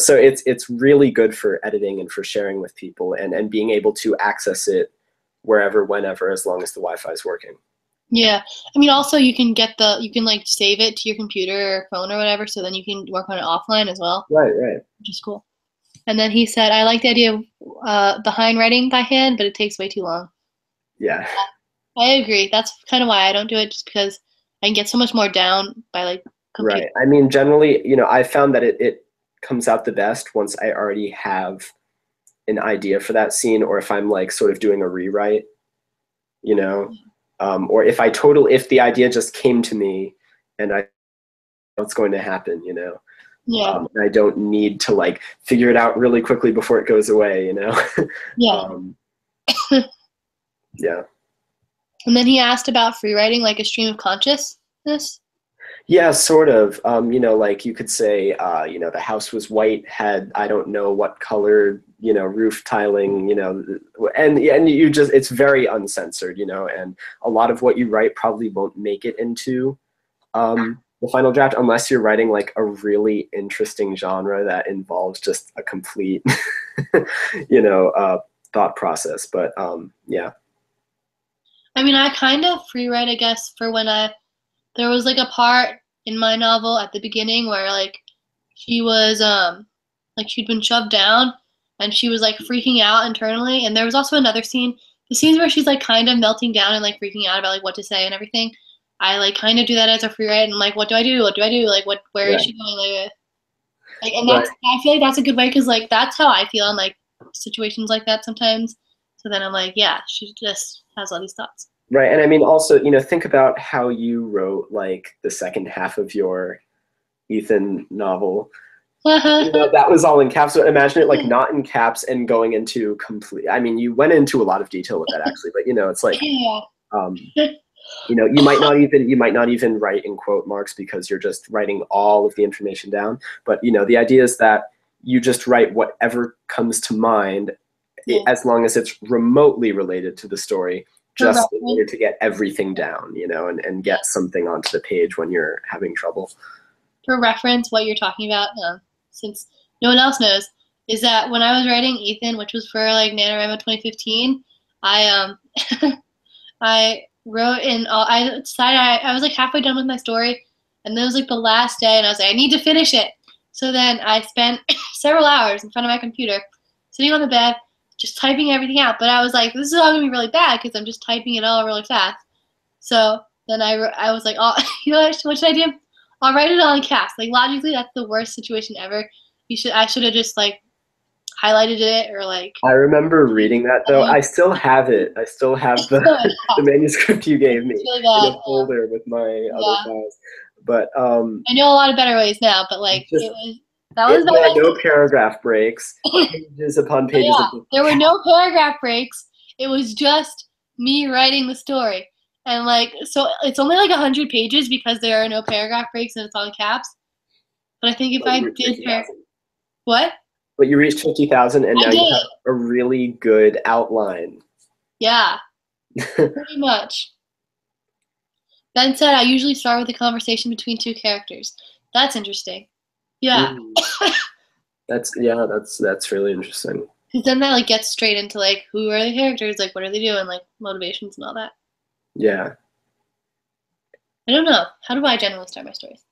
so it's really good for editing and for sharing with people and being able to access it wherever, whenever, as long as the Wi-Fi is working. Yeah, I mean, also you can like save it to your computer or phone or whatever, so then you can work on it offline as well. Right. Which is cool. And then he said, I like the idea of behind writing by hand, but it takes way too long. Yeah. I agree. That's kind of why I don't do it, just because I can get so much more down by like computer. Right. I mean, generally, I found that it comes out the best once I already have an idea for that scene, or if I'm like sort of doing a rewrite, or if the idea just came to me and I know what's going to happen, Yeah. And I don't need to like figure it out really quickly before it goes away, you know? Yeah. um, yeah. And then he asked about free writing, like a stream of consciousness. Yeah, sort of. You know, like you could say, you know, the house was white, had I don't know what color, you know, roof tiling, you know, and you just it's very uncensored, you know, and a lot of what you write probably won't make it into the final draft unless you're writing like a really interesting genre that involves just a complete, you know, thought process. But yeah. I mean, I kind of free write, I guess, for when there was like a part in my novel at the beginning where like she was like she'd been shoved down and she was like freaking out internally. And there was also another scene, the scenes where she's like kind of melting down and like freaking out about like what to say and everything. I like kind of do that as a free write and like what do I do? What do I do? Like where is Right. she going? Like and Right. I feel like that's a good way because like that's how I feel in like situations like that sometimes. So then I'm like, yeah, she just has all these thoughts. Right. And I mean, also, you know, think about how you wrote like the second half of your Ethan novel. You know, that was all in caps. So imagine it like not in caps and going into complete. I mean, you went into a lot of detail with that actually, but you know, it's like, Yeah. um, you know, you might not even write in quote marks because you're just writing all of the information down. But you know, the idea is that you just write whatever comes to mind, Yeah. as long as it's remotely related to the story, For just in order reference, to get everything down, you know, and get something onto the page when you're having trouble. what you're talking about, since no one else knows, is that when I was writing Ethan, which was for like NaNoWriMo 2015, I I wrote in all. I decided I was like halfway done with my story, and then it was like the last day, and I was like, I need to finish it. So then I spent several hours in front of my computer, sitting on the bed, just typing everything out. But I was like, this is all gonna be really bad because I'm just typing it all really fast. So then I was like, oh, you know what should I do? I'll write it all in caps. Like logically, that's the worst situation ever. I should have just like highlighted it or like. I remember reading that though. I still have it. I still have the the manuscript you gave me It's really in bad. a folder with my other Yeah, files. But I know a lot of better ways now, but like just it was that was there are my no paragraph breaks, best. pages upon Oh, pages yeah, of just there were no paragraph breaks. It was just me writing the story, and like so it's only like 100 pages because there are no paragraph breaks and it's all in caps. But I think if but I you reached did 50,000. what But you reached 50,000 and I now you did, have a really good outline. yeah, pretty much. Ben said I usually start with a conversation between two characters. That's interesting. Yeah, Mm, that's really interesting. because then that like gets straight into like who are the characters, like what are they doing, like motivations and all that. Yeah. I don't know. How do I generally start my stories?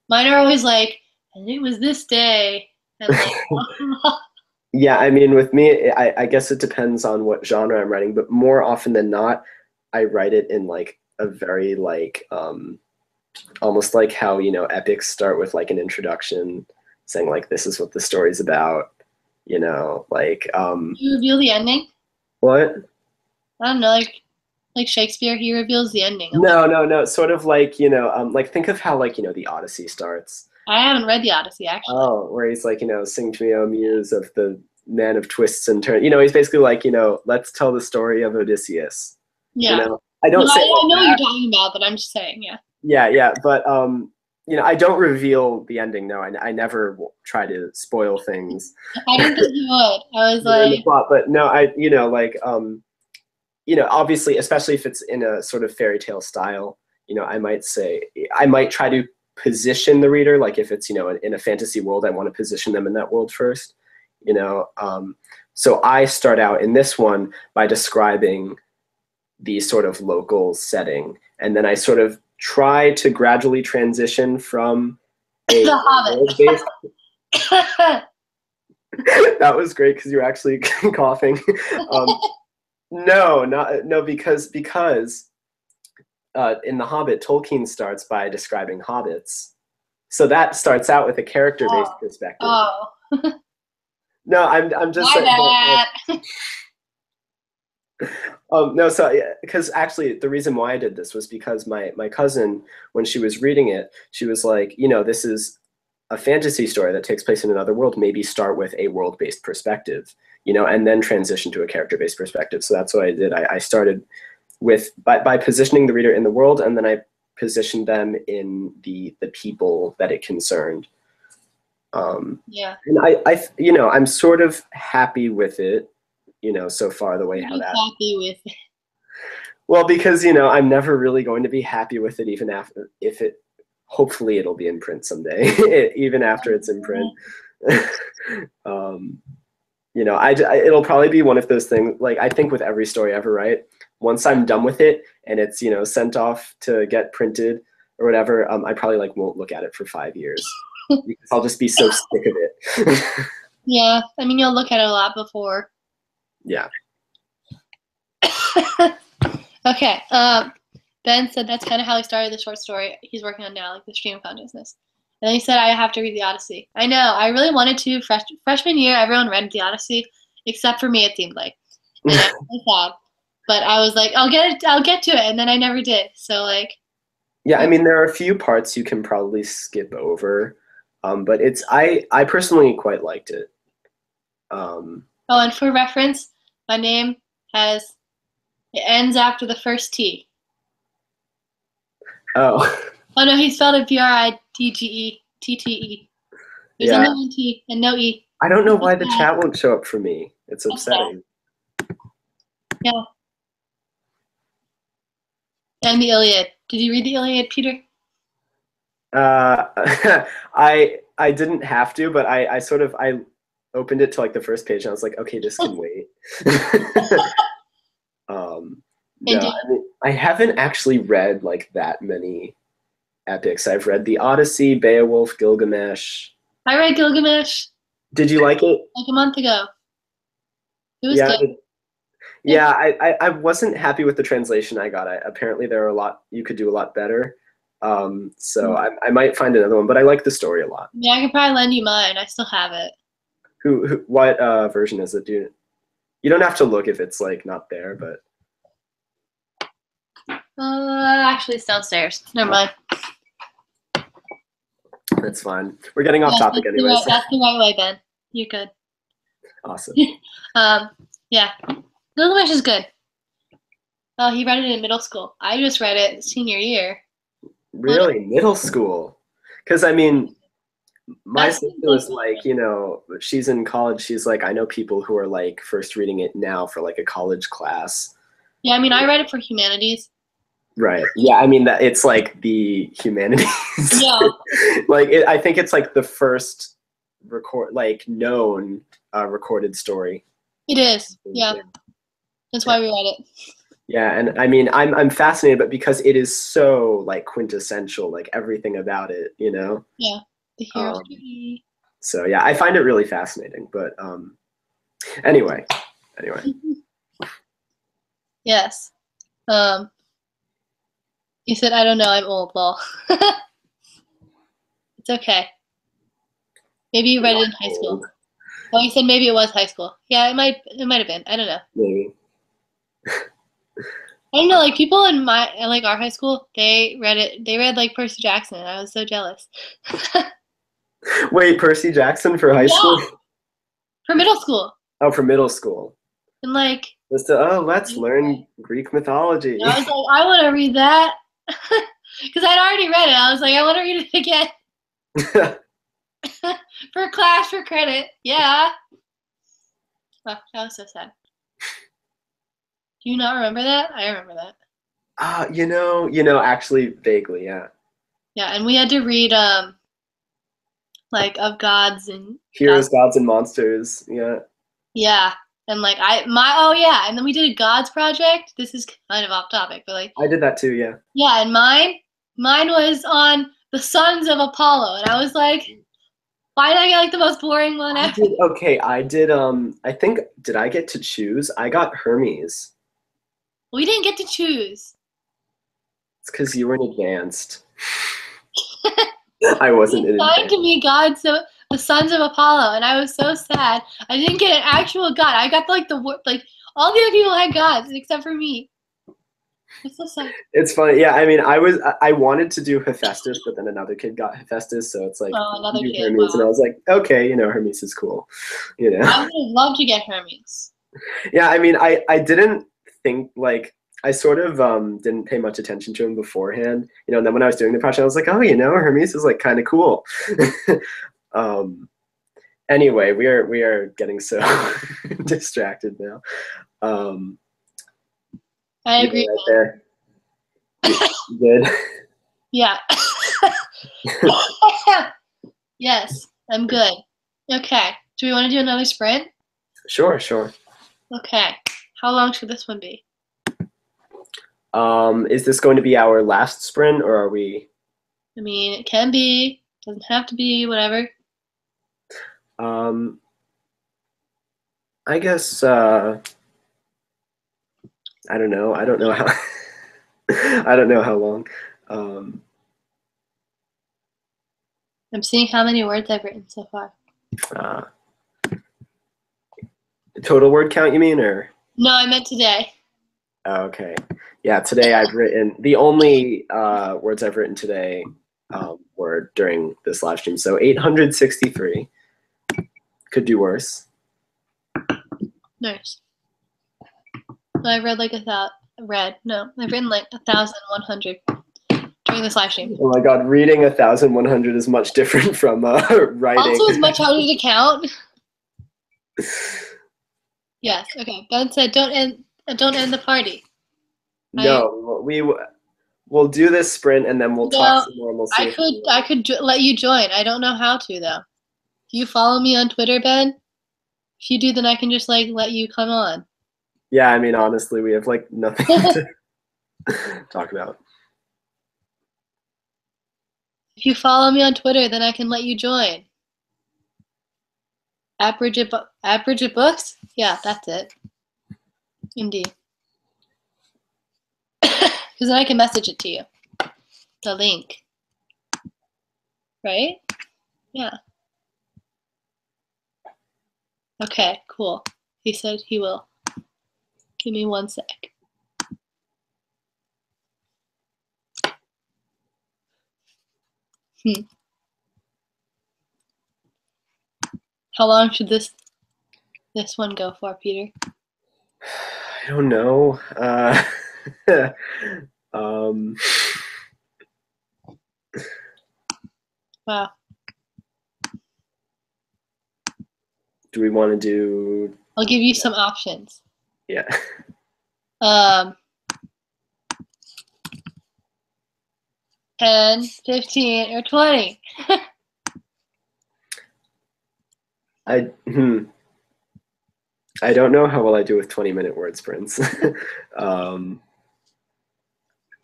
Mine are always like, and it was this day, and like, Yeah, I mean, with me, I guess it depends on what genre I'm writing, but more often than not, I write it in like a very like almost like how, you know, epics start with like an introduction saying like this is what the story's about, you know, like you reveal the ending. what? I don't know, like Shakespeare, he reveals the ending of the. No, sort of like, you know, like think of how like, you know, the Odyssey starts. I haven't read the Odyssey actually. Oh, where he's like, you know, sing to me, O muse of the man of twists and turns. You know, he's basically like, you know, let's tell the story of Odysseus. You Yeah. know, I No, don't say it I like know what you're that. talking about, but I'm just saying, yeah. Yeah, but you know, I don't reveal the ending. No, I never try to spoil things, I didn't think you would. I was you know, in the like, plot. But no, you know, like you know, obviously, especially if it's in a sort of fairy tale style, you know, I might try to position the reader, like if it's, you know, in a fantasy world, I want to position them in that world first, you know. So I start out in this one by describing the sort of local setting, and then I sort of try to gradually transition from a the world-based. Hobbit. That was great because you're actually coughing. No, because in The Hobbit, Tolkien starts by describing hobbits. So that starts out with a character-based Oh, perspective. oh, No, I'm just my saying. bad. No, so because actually the reason why I did this was because my cousin, when she was reading it, she was like, you know, this is a fantasy story that takes place in another world, maybe start with a world-based perspective, and then transition to a character-based perspective. So that's what I did. I started with by positioning the reader in the world, and then I positioned them in the people that it concerned. Yeah. And I'm sort of happy with it, so far the way how that. Happy with it. Well, because I'm never really going to be happy with it, even after if it. Hopefully, it'll be in print someday, even after it's in print. It'll probably be one of those things. Like I think with every story I ever write, once I'm done with it and it's sent off to get printed or whatever, I probably won't look at it for 5 years because I'll just be so sick of it. Yeah, I mean you'll look at it a lot before. Yeah. Okay. Ben said that's kind of how he started the short story he's working on now, like the stream of consciousness. And then he said I have to read the Odyssey. I know. I really wanted to. Freshman year, everyone read the Odyssey, except for me. It seemed like, and I was really sad. But I was like, I'll get to it, and then I never did. So Yeah, I mean, there are a few parts you can probably skip over, but I personally quite liked it. Oh, and for reference, my name it ends after the first T. Oh. Oh no, he spelled it BRIDGETTE. There's only one T and no E. I don't know why the chat won't show up for me. It's upsetting. Yeah. And the Iliad. Did you read the Iliad, Peter? I didn't have to, but I opened it to the first page and I was like, okay, this can wait. No, I haven't actually read that many epics. I've read the Odyssey, Beowulf, Gilgamesh. I read Gilgamesh. Did you like it? Like a month ago. It was good. Yeah, I wasn't happy with the translation I got. Apparently there are you could do a lot better. So I might find another one, but I like the story a lot. Yeah, I could probably lend you mine. I still have it. What version is it? You don't have to look if it's not there, but. Actually, it's downstairs. Never mind. That's fine. We're getting off topic anyways. That's the right way, Ben. You're good. Awesome. Yeah. Gilgamesh is good. Oh, he read it in middle school. I just read it senior year. Really? Middle school? Because, I mean, my sister was she's in college. She's I know people who are first reading it now for a college class. Yeah, I mean, I read it for humanities. Right. Yeah, I mean, that it's the humanities. Yeah. I think it's the first known recorded story. It is. Yeah. That's why we read it. Yeah, and I mean, I'm fascinated, but because it is so quintessential, everything about it, Yeah, the hero's journey. So yeah, I find it really fascinating. But anyway. Yes. You said I don't know. I'm old. Lol. It's okay. Maybe you read it in high school. Oh, you said maybe it was high school. Yeah, it might have been. I don't know. Maybe. I don't know, people in our high school, they read Percy Jackson, and I was so jealous. Wait, Percy Jackson for high school? For middle school. Oh, for middle school. And let's learn Greek mythology. I was I want to read that. Because I'd already read it. I was I want to read it again. For class, for credit. Yeah. Oh, that was so sad. Do you not remember that? I remember that. Actually, vaguely, yeah. Yeah, and we had to read, of gods and heroes, gods, and monsters. Yeah. Yeah, and and then we did a gods project. This is kind of off topic, but I did that too. Yeah. Yeah, and mine was on the sons of Apollo, and I was like, why did I get the most boring one ever? I did. I think did I get to choose? I got Hermes. We didn't get to choose. It's because you were in advanced. I wasn't in advanced. To me, God, so the sons of Apollo, and I was so sad. I didn't get an actual god. I got all the other people had gods except for me. It's so sad. It's funny. Yeah, I mean, I wanted to do Hephaestus, but then another kid got Hephaestus, so it's like Oh, you another do kid. Hermes, and I Wow. was like, okay, Hermes is cool, I would have loved to get Hermes. Yeah, I mean, I didn't think like I sort of didn't pay much attention to him beforehand, and then when I was doing the project, I was like, oh, Hermes is like kind of cool. um, anyway, we are getting so distracted now. Um, I you agree, right there. Good. Yeah. Yes, I'm good. Okay. Do we want to do another sprint? Sure, sure. Okay. How long should this one be? Is this going to be our last sprint, or are we? I mean, it can be, doesn't have to be, whatever. I guess I don't know. I don't know how. I don't know how long. I'm seeing how many words I've written so far. Uh, Total word count, you mean, or? No, I meant today. Okay. Yeah, today I've written the only words I've written today were during this live stream. So 863. Could do worse. Nice. I've read like I've written like 1,100 during this live stream. Oh my god, reading 1,100 is much different from writing. Also, it's much harder to count. Yes. Okay. Ben said, "Don't end the party." No, we'll do this sprint and then we'll talk some more. And we'll see. I could let you join. I don't know how to though. Do you follow me on Twitter, Ben? If you do, then I can just like let you come on. Yeah, I mean, honestly, we have like nothing to talk about. If you follow me on Twitter, then I can let you join. At Bridget Books? Yeah, that's it. Indeed. Because then I can message it to you. The link. Right? Yeah. Okay, cool. He said he will. Give me 1 sec. How long should this one go for, Peter? I don't know. Wow. Do we want to do? I'll give you some options. Yeah. 10, 15, or 20. I don't know how well I do with 20-minute word sprints.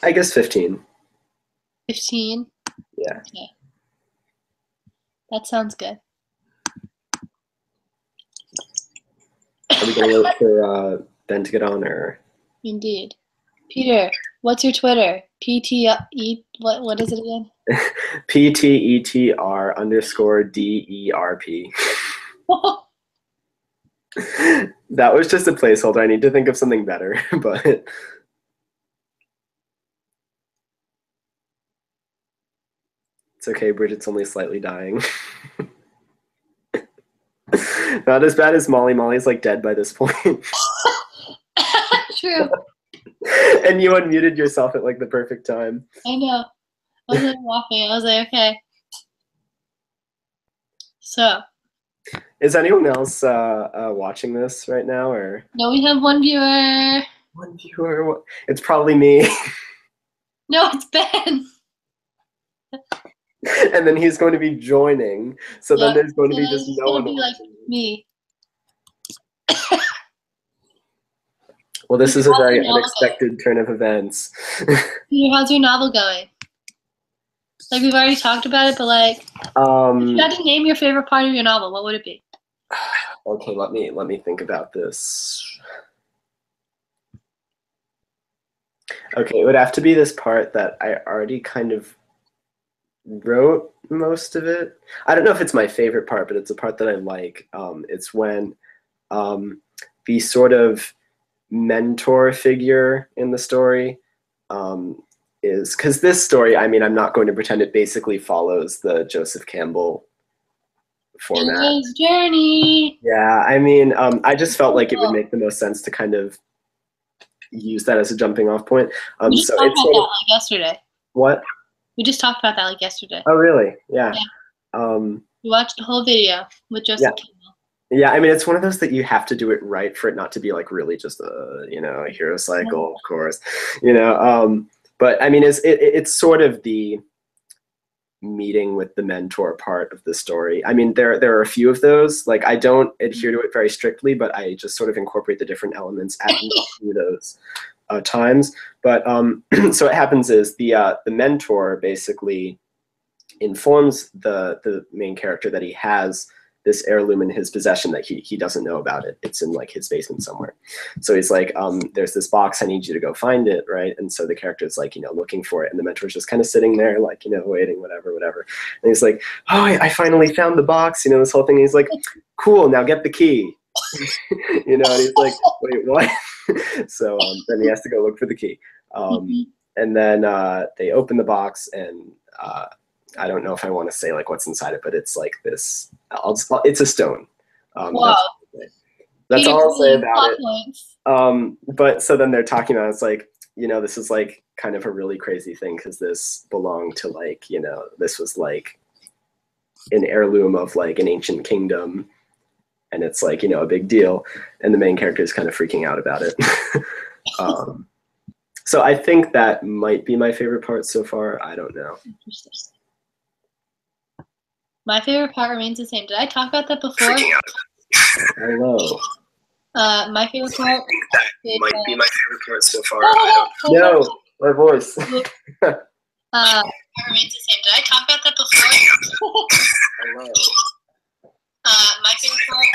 I guess 15. 15? Yeah. Okay. That sounds good. Are we going to wait for Ben to get on, or? Indeed. Peter, what's your Twitter? PTE, what is it again? PTETR_DERP. That was just a placeholder. I need to think of something better, but it's okay. Bridget's only slightly dying. Not as bad as Molly. Molly's like dead by this point. True. And you unmuted yourself at like the perfect time. I know. I was like laughing. I was like, okay. So. Is anyone else watching this right now, or? No, we have one viewer. One viewer. It's probably me. No, it's Ben. And then he's going to be joining. So then there's going to be just no one. Be like me. Well, this is a very unexpected turn of events. How's your novel going? Like, we've already talked about it, but like, if you had to name your favorite part of your novel, what would it be? Okay, let me think about this. Okay, it would have to be this part that I already kind of wrote most of it. I don't know if it's my favorite part, but it's a part that I like. It's when the sort of mentor figure in the story is because this story, I mean, I'm not going to pretend it basically follows the Joseph Campbell format. Hero's journey. Yeah, I mean, I just felt like it would make the most sense to kind of use that as a jumping off point. We just So talked it's about sort that of, like yesterday. what? We just talked about that like yesterday. Oh, really? Yeah. We watched the whole video with Joseph Campbell. Yeah, I mean, it's one of those that you have to do it right for it not to be like really just a, a hero cycle, of course, but I mean, it's sort of the meeting with the mentor part of the story. I mean, there are a few of those. Like, I don't adhere to it very strictly, but I just sort of incorporate the different elements at through those times. But so what happens is the mentor basically informs the main character that he has this heirloom in his possession that he doesn't know about it. It's in like his basement somewhere. So he's like, there's this box, I need you to go find it, right? And so the character's like, looking for it, and the mentor's just kind of sitting there, like, waiting, whatever. And he's like, oh, I finally found the box, this whole thing. And he's like, cool, now get the key. And he's like, wait, what? So then he has to go look for the key. And then they open the box, and I don't know if I want to say like what's inside it, but it's like this. It's a stone. Wow. That's all I'll say about it. But so then they're talking about it's like, this is like kind of a really crazy thing because this belonged to like, this was like an heirloom of like an ancient kingdom, and it's like, a big deal, and the main character is kind of freaking out about it. So I think that might be my favorite part so far. I don't know. My favorite part remains the same. Did I talk about that before? Hello. My favorite part might be my favorite part so far. No, my voice. Remains the same. Did I talk about that before? Hello. My favorite part.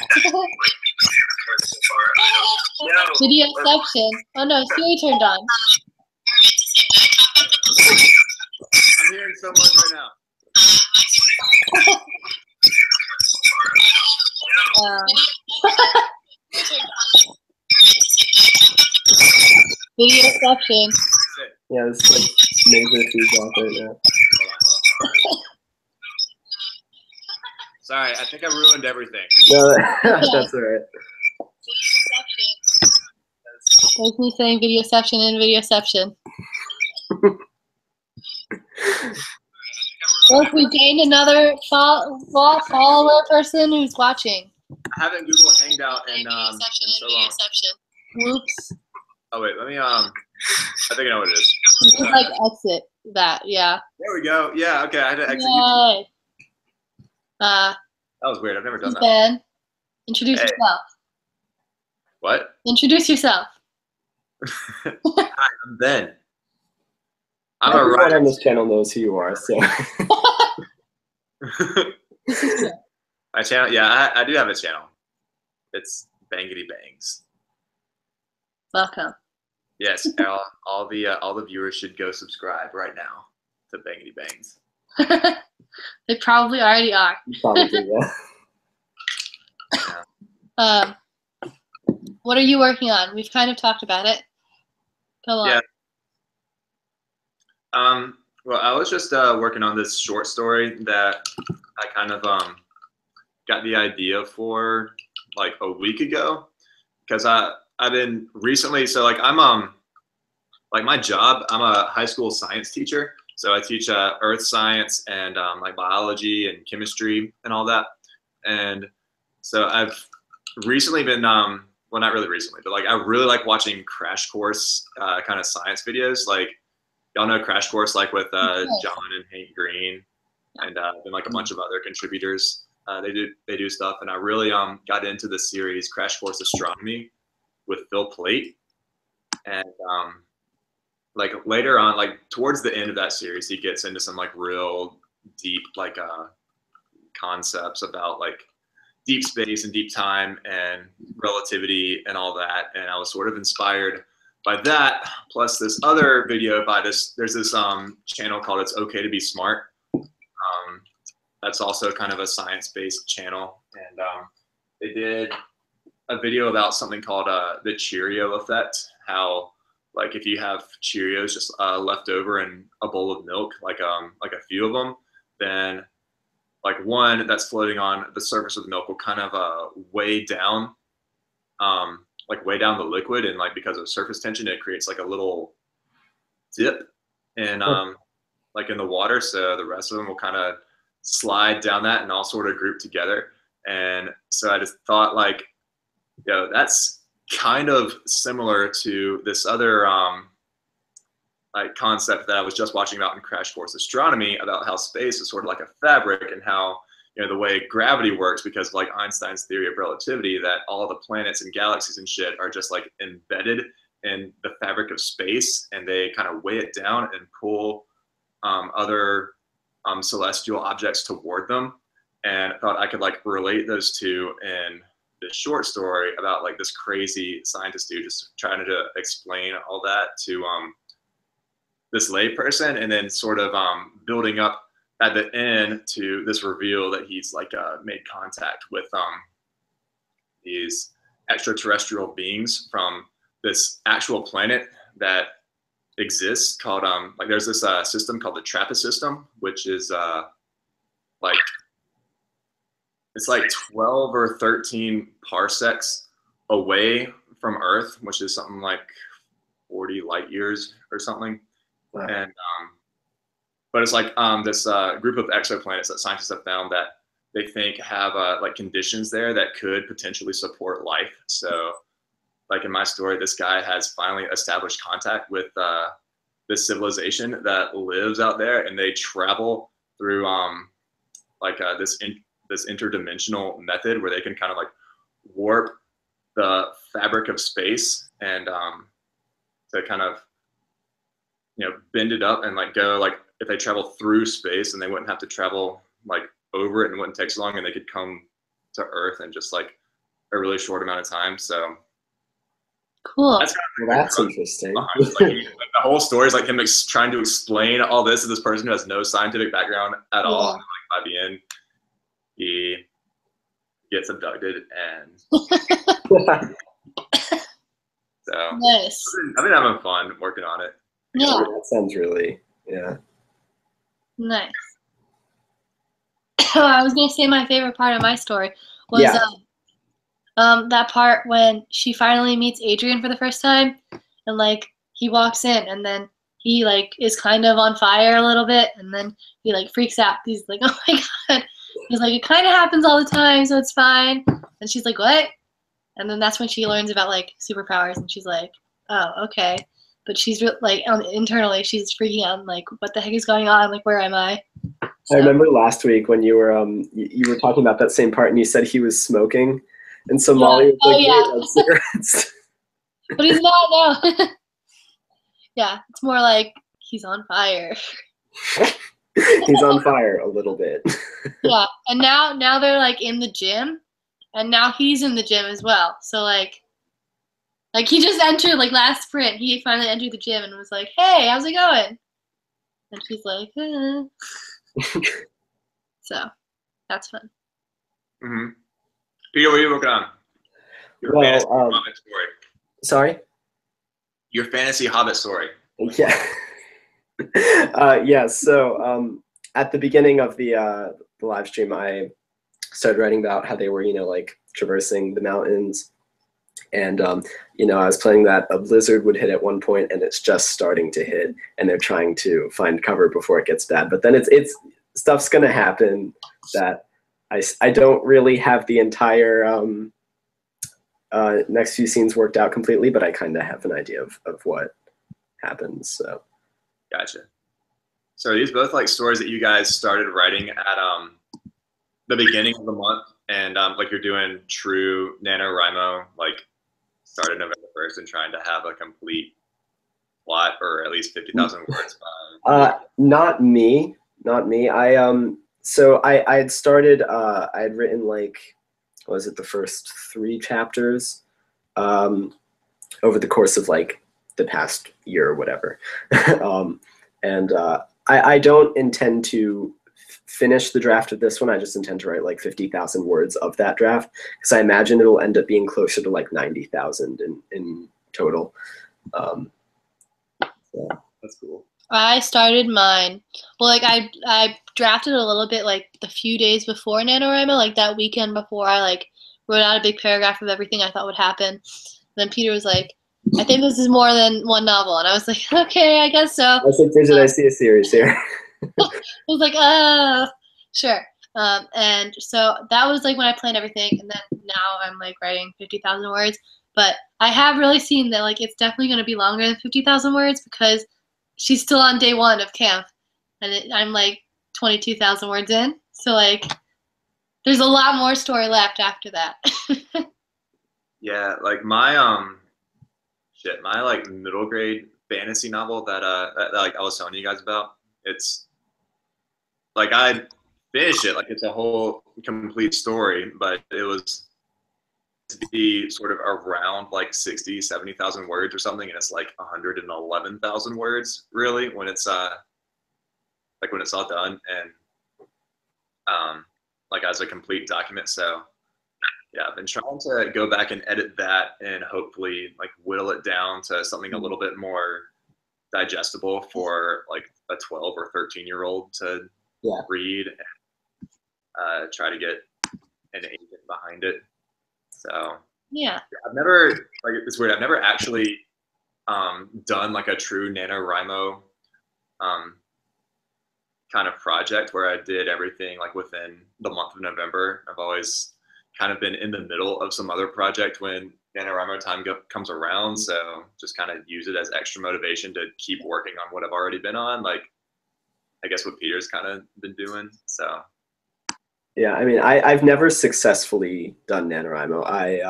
Video section. Oh no, Siri turned on. I'm hearing so much right now. Video section. Yeah, this is like major feedback right now. Sorry, I think I ruined everything. No, that's all right. There's me saying videoception and videoception. Well, if we gained another follower person who's watching. I haven't Google Hangout in so long. Whoops. Oh wait, let me I think I know what it is. You can like exit that, yeah. There we go. Yeah, okay, I had to exit. Yay. That was weird. I've never done that. Ben, introduce yourself. What? Introduce yourself. Hi, I'm Ben. I'm Everyone a writer on this channel knows who you are, so. My channel, yeah, I do have a channel. It's Bangity Bangs. Welcome. Yes, all the viewers should go subscribe right now to Bangity Bangs. They probably already are. Probably, yeah. What are you working on? We've kind of talked about it. Go on. Yeah. Well, I was just working on this short story that I kind of got the idea for like a week ago, because I've been recently, so like I'm like my job, I'm a high school science teacher, so I teach earth science and like biology and chemistry and all that. And so I've recently been well, not really recently, but like I really like watching Crash Course kind of science videos. Like, y'all know Crash Course, like with John and Hank Green, and then like a bunch of other contributors. They do stuff, and I really got into the series Crash Course Astronomy with Phil Plait, and like later on, like towards the end of that series, he gets into some like real deep like concepts about like deep space and deep time and relativity and all that, and I was sort of inspired by that, plus this other video by there's this channel called It's Okay to Be Smart. That's also kind of a science-based channel, and they did a video about something called the Cheerio effect, how like if you have Cheerios just left over in a bowl of milk, like a few of them, then like one that's floating on the surface of the milk will kind of weigh down, weigh down the liquid, and like because of surface tension, it creates like a little dip in like in the water. So the rest of them will kind of slide down that and all sort of group together. And so I just thought like, that's kind of similar to this other like concept that I was just watching about in Crash Course Astronomy, about how space is sort of like a fabric, and how the way gravity works, because of like Einstein's theory of relativity, that all the planets and galaxies and shit are just like embedded in the fabric of space, and they kind of weigh it down and pull other celestial objects toward them. And I thought I could like relate those two in this short story about like this crazy scientist dude just trying to explain all that to this lay person, and then sort of building up at the end to this reveal that he's like made contact with these extraterrestrial beings from this actual planet that exists, called like there's this system called the TRAPPIST system, which is like it's like 12 or 13 parsecs away from Earth, which is something like 40 light years or something. Wow. And but it's like this group of exoplanets that scientists have found that they think have like conditions there that could potentially support life. So like in my story, this guy has finally established contact with this civilization that lives out there, and they travel through this interdimensional method where they can kind of like warp the fabric of space, and to kind of bend it up and like go, like if they travel through space, and they wouldn't have to travel like over it, and it wouldn't take so long, and they could come to Earth in just like a really short amount of time. So cool. That's, kind of that's interesting. Like, the whole story is like him trying to explain all this to this person who has no scientific background at all. And like by the end, he gets abducted, and so nice. I've been having fun working on it. Yeah, that sounds really nice. I was gonna say my favorite part of my story was that part when she finally meets Adrian for the first time, and like he walks in, and then he like is kind of on fire a little bit, and then he like freaks out. He's like, oh my god. He's like, it kind of happens all the time, so it's fine. And she's like, what? And then that's when she learns about like superpowers, and she's like, oh, okay. But she's like internally, she's freaking out, like, what the heck is going on? Like, where am I? So. I remember last week when you were talking about that same part, and you said he was smoking, and so Molly was like, cigarettes. But he's not, no. Yeah, it's more like he's on fire. He's on fire a little bit. Yeah, and now they're like in the gym, and now he's in the gym as well. So like he just entered, like last sprint, he finally entered the gym and was like, hey, how's it going? And she's like, So that's fun. Mm-hmm. Peter, what are you working on? Your fantasy Hobbit story. Sorry? Your fantasy Hobbit story. Yeah. So at the beginning of the live stream, I started writing about how they were, like traversing the mountains. And, I was planning that a blizzard would hit at one point, and it's just starting to hit, and they're trying to find cover before it gets bad. But then it's stuff's going to happen that I don't really have the entire next few scenes worked out completely, but I kind of have an idea of what happens. So. Gotcha. So are these both like stories that you guys started writing at the beginning of the month, and like you're doing true NaNoWriMo, like started November 1st and trying to have a complete plot, or at least 50,000 words by not me. I had started I had written like, what was it, the first 3 chapters over the course of like the past year or whatever. I don't intend to finish the draft of this one. I just intend to write like 50,000 words of that draft, because I imagine it'll end up being closer to like 90,000 in total. That's cool. I started mine. Well, like I drafted a little bit like the few days before NaNoWriMo, like that weekend before I like wrote out a big paragraph of everything I thought would happen. Then Peter was like, "I think this is more than one novel," and I was like, "Okay, I guess so." I was like, Bridget, I see a series here. I was like, sure. And so that was like when I planned everything, and then now I'm like writing 50,000 words. But I have really seen that like it's definitely going to be longer than 50,000 words because she's still on day 1 of camp, and I'm like 22,000 words in. So like, there's a lot more story left after that. Yeah, like my my like middle grade fantasy novel that like I was telling you guys about. It's like I finished it, like it's a whole complete story, but it was to be sort of around like 60, 70,000 words or something, and it's like 111,000 words really when it's like when it's all done, and like as a complete document. So yeah, I've been trying to go back and edit that and hopefully like whittle it down to something a little bit more digestible for like a 12 or 13-year-old to read, and try to get an agent behind it. So Yeah. I've never, like, it's weird, I've never actually done like a true NaNoWriMo kind of project where I did everything like within the month of November. I've always kind of been in the middle of some other project when NaNoWriMo time comes around. So just kind of use it as extra motivation to keep working on what I've already been on. Like, I guess what Peter's kind of been doing. So. Yeah, I mean, I've never successfully done NaNoWriMo. I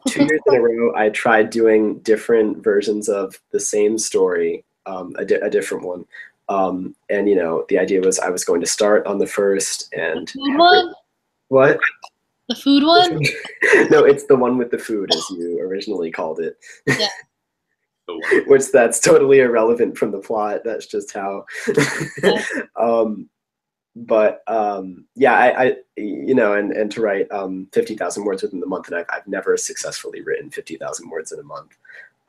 2 years in a row, I tried doing different versions of the same story, a different one. And you know, the idea was I was going to start on the first and The food one? What? The food one? No, it's the one with the food, as you originally called it. Yeah. Which that's totally irrelevant from the plot. That's just how. But yeah, I you know, and to write 50,000 words within the month, and I've never successfully written 50,000 words in a month.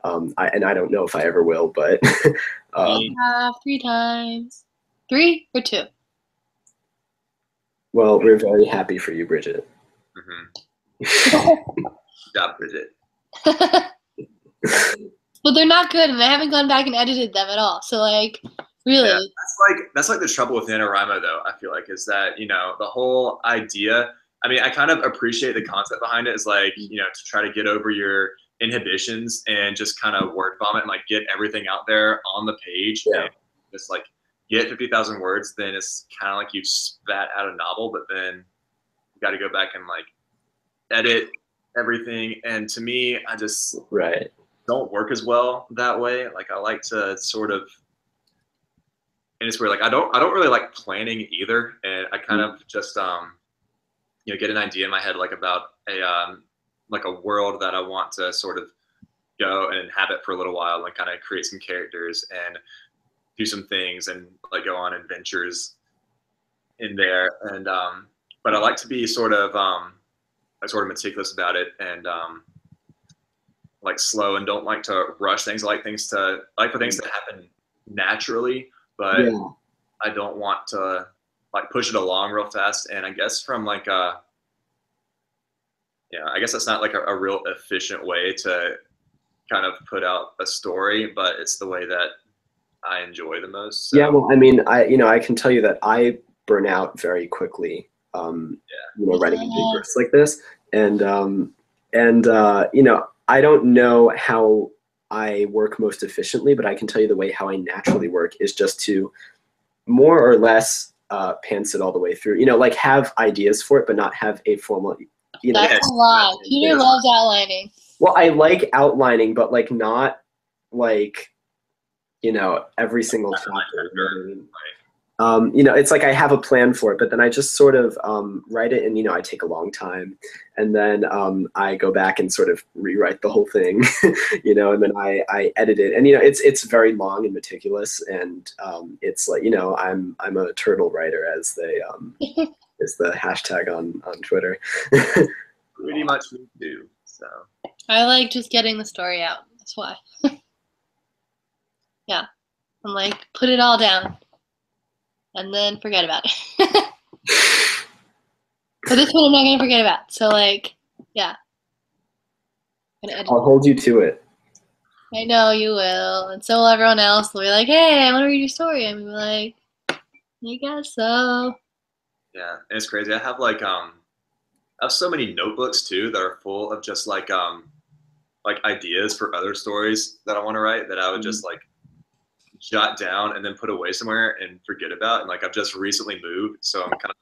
And I don't know if I ever will, but 3 times. 3 or 2? Well, we're very happy for you, Bridget. Mm-hmm. Job, Bridget. Well, they're not good, and I haven't gone back and edited them at all. So, like, really, yeah, that's like the trouble with NaNoWriMo, though. I feel like is that, you know, the whole idea. I mean, I kind of appreciate the concept behind it. Is like, you know, to try to get over your inhibitions and just kind of word vomit and like get everything out there on the page. Yeah. And just like get 50,000 words, then it's kind of like you've spat out a novel, but then you got to go back and like edit everything. And to me, I just don't work as well that way. Like I like to sort of, and it's weird. Like I don't really like planning either. And I kind of just you know, get an idea in my head like about a world that I want to sort of go and inhabit for a little while and kind of create some characters and do some things and like go on adventures in there. And but I like to be sort of meticulous about it and like slow, and don't like to rush things. I like for things to happen naturally, but I don't want to like push it along real fast. And I guess from like I guess that's not like a real efficient way to kind of put out a story, but it's the way that I enjoy the most. So. Yeah, well, I mean, I can tell you that I burn out very quickly. You know, writing big bursts like this, and you know, I don't know how I work most efficiently, but I can tell you the way how I naturally work is just to more or less pants it all the way through. You know, like have ideas for it, but not have a formal. You know, that's a lie. Peter loves outlining. Well, I like outlining, but like not like, you know, every single chapter. You know, it's like I have a plan for it, but then I just sort of write it, and you know, I take a long time, and then I go back and sort of rewrite the whole thing, you know, and then I edit it, and you know, it's very long and meticulous, and it's like, you know, I'm a turtle writer, as they is the hashtag on Twitter. Pretty much me too. So I like just getting the story out. That's why. Yeah. I'm like, put it all down and then forget about it. But this one I'm not gonna forget about. So like, yeah. I'll hold you to it. I know you will, and so will everyone else. They'll be like, "Hey, I want to read your story," and we'll be like, "I guess so." Yeah, and it's crazy. I have so many notebooks too that are full of just like ideas for other stories that I want to write that I would just like jot down and then put away somewhere and forget about. And like I've just recently moved, so I'm kind of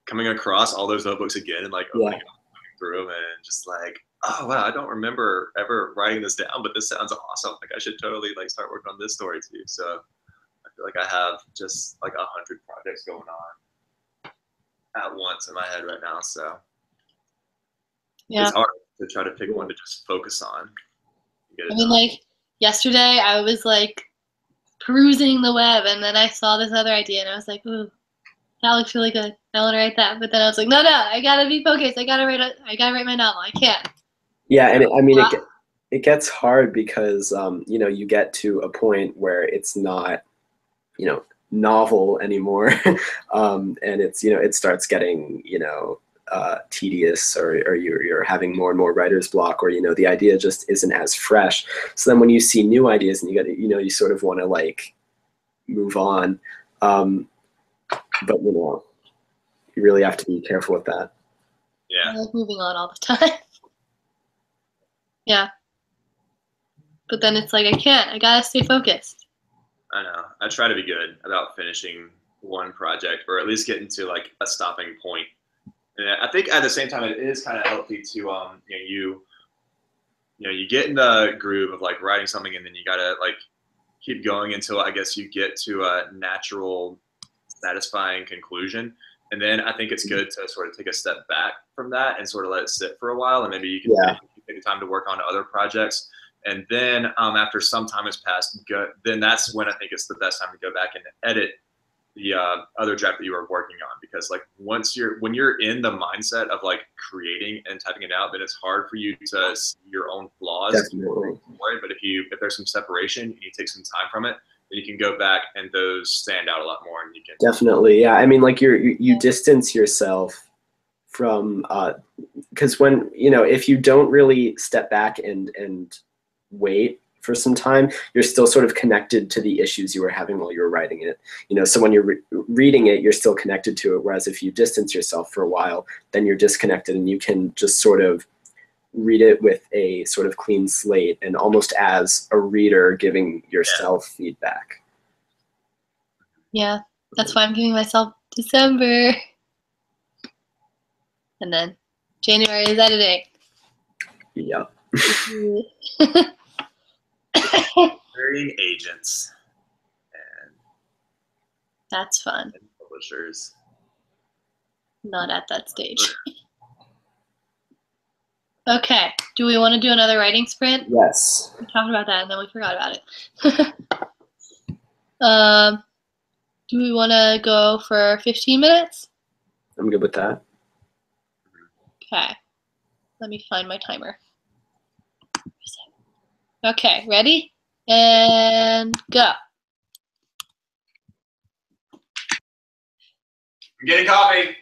coming across all those notebooks again and like opening them, looking through them, and just like, oh wow, I don't remember ever writing this down, but this sounds awesome. Like I should totally like start working on this story too. So I feel like I have just like 100 projects going on at once in my head right now. So Yeah. it's hard to try to pick one to just focus on. I mean, like yesterday, I was like perusing the web, and then I saw this other idea, and I was like, "Ooh, that looks really good. I want to write that." But then I was like, "No, no, I gotta be focused. I gotta write my novel. I can't." Yeah, and I mean, it gets hard because you know, you get to a point where it's not, you know, novel anymore, and it's, you know, it starts getting, you know, tedious, or you're having more and more writer's block, or, you know, the idea just isn't as fresh. So then when you see new ideas and you got to, you know, you sort of want to like move on, but you know, you really have to be careful with that. Yeah. I like moving on all the time. Yeah. But then it's like I can't. I gotta stay focused. I know. I try to be good about finishing one project, or at least getting to like a stopping point. And I think at the same time, it is kind of healthy to you get in the groove of like writing something, and then you gotta like keep going until I guess you get to a natural, satisfying conclusion. And then I think it's good to sort of take a step back from that and sort of let it sit for a while, and maybe you can Yeah. take the time to work on other projects. And then after some time has passed, then that's when I think it's the best time to go back and edit the other draft that you were working on, because like when you're in the mindset of like creating and typing it out, then it's hard for you to see your own flaws. Definitely. But if there's some separation and you take some time from it, then you can go back and those stand out a lot more, and you can Definitely, yeah. I mean, like you distance yourself from, because when, you know, if you don't really step back and wait for some time, you're still sort of connected to the issues you were having while you were writing it. You know, so when you're reading it, you're still connected to it. Whereas if you distance yourself for a while, then you're disconnected, and you can just sort of read it with a sort of clean slate, and almost as a reader giving yourself feedback. Yeah. That's why I'm giving myself December. And then January is editing. Yeah. varying agents and That's fun. publishers. Not at that stage. Okay. Do we want to do another writing sprint? Yes. We talked about that and then we forgot about it. Do we want to go for 15 minutes? I'm good with that. Okay. Let me find my timer. Okay, ready? And go. I'm getting coffee.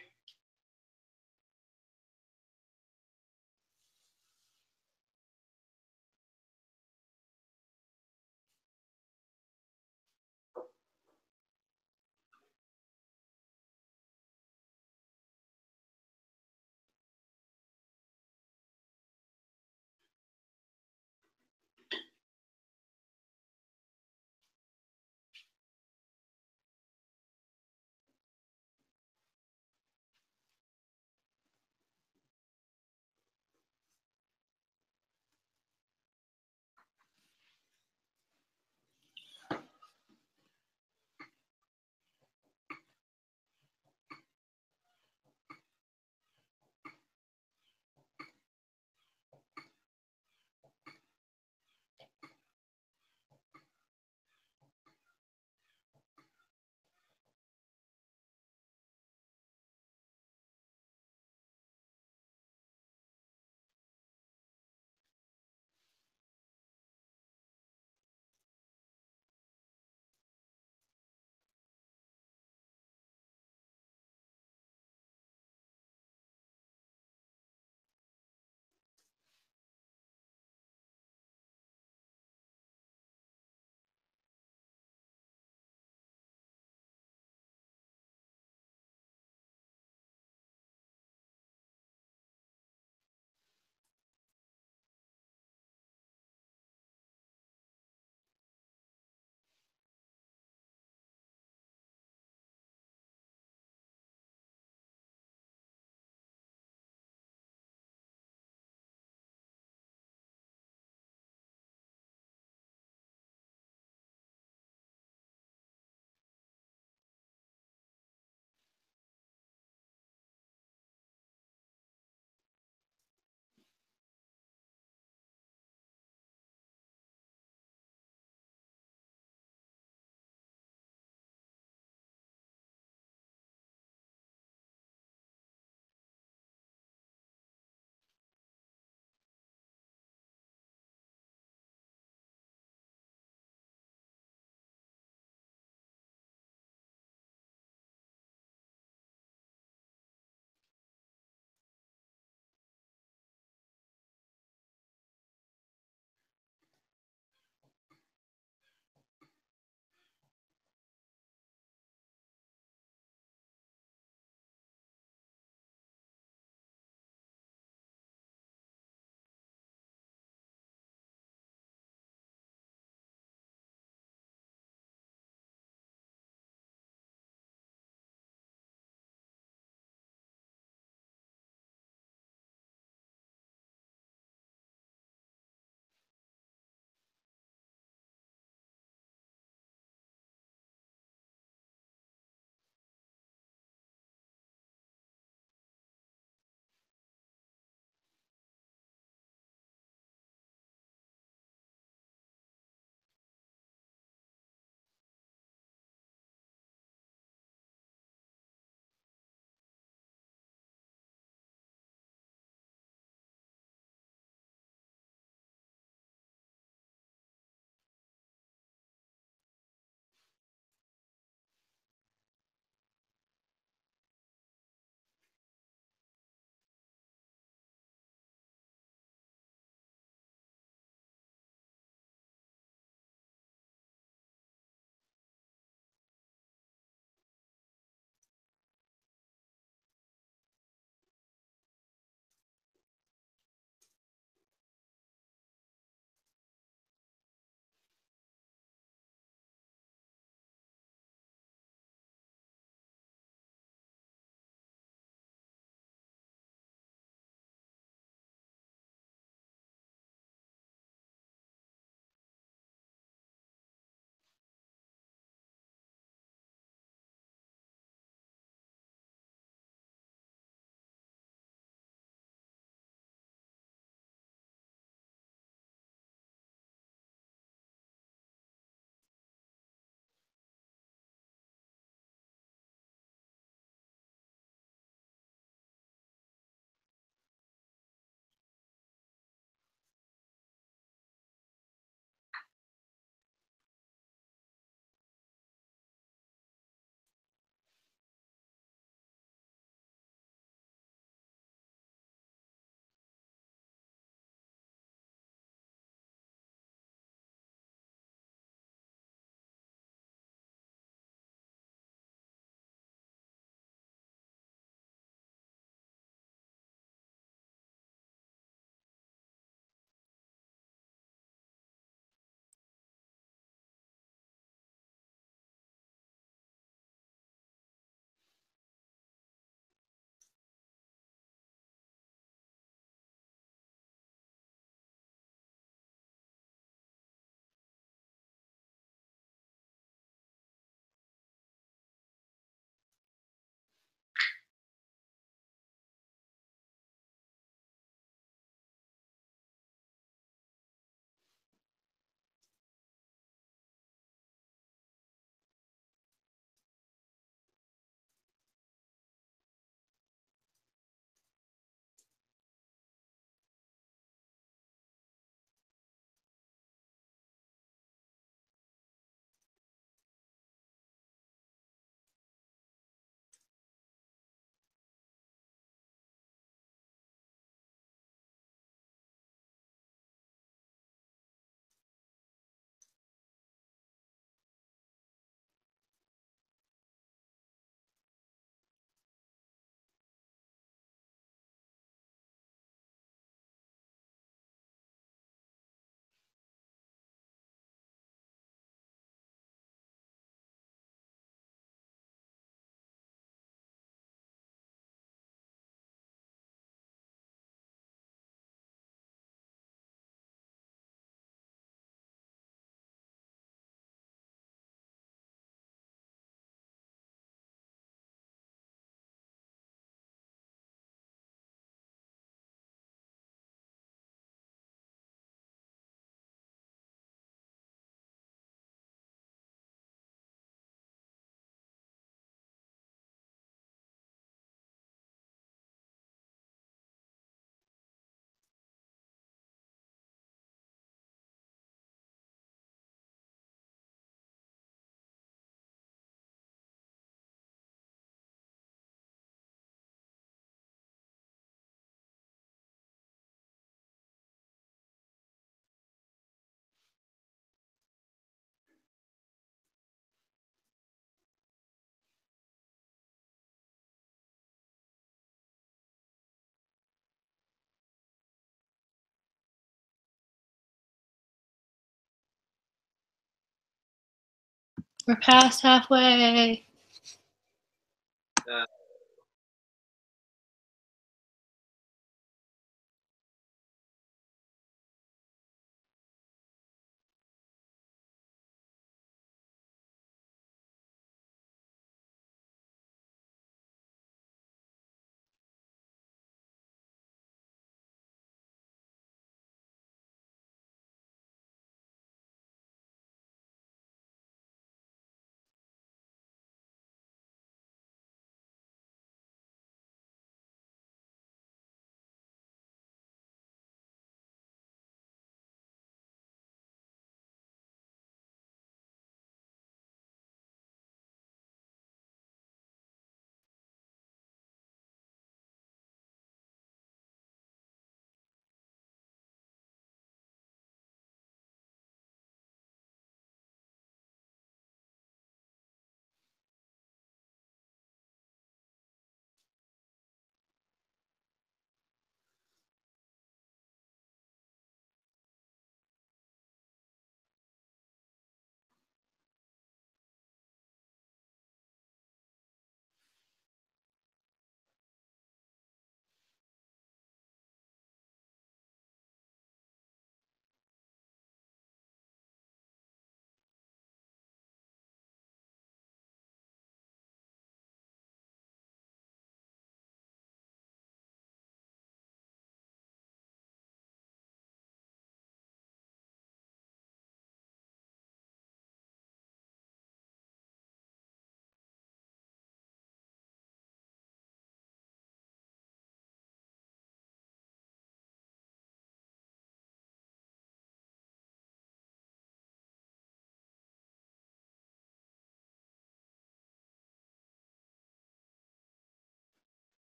We're past halfway.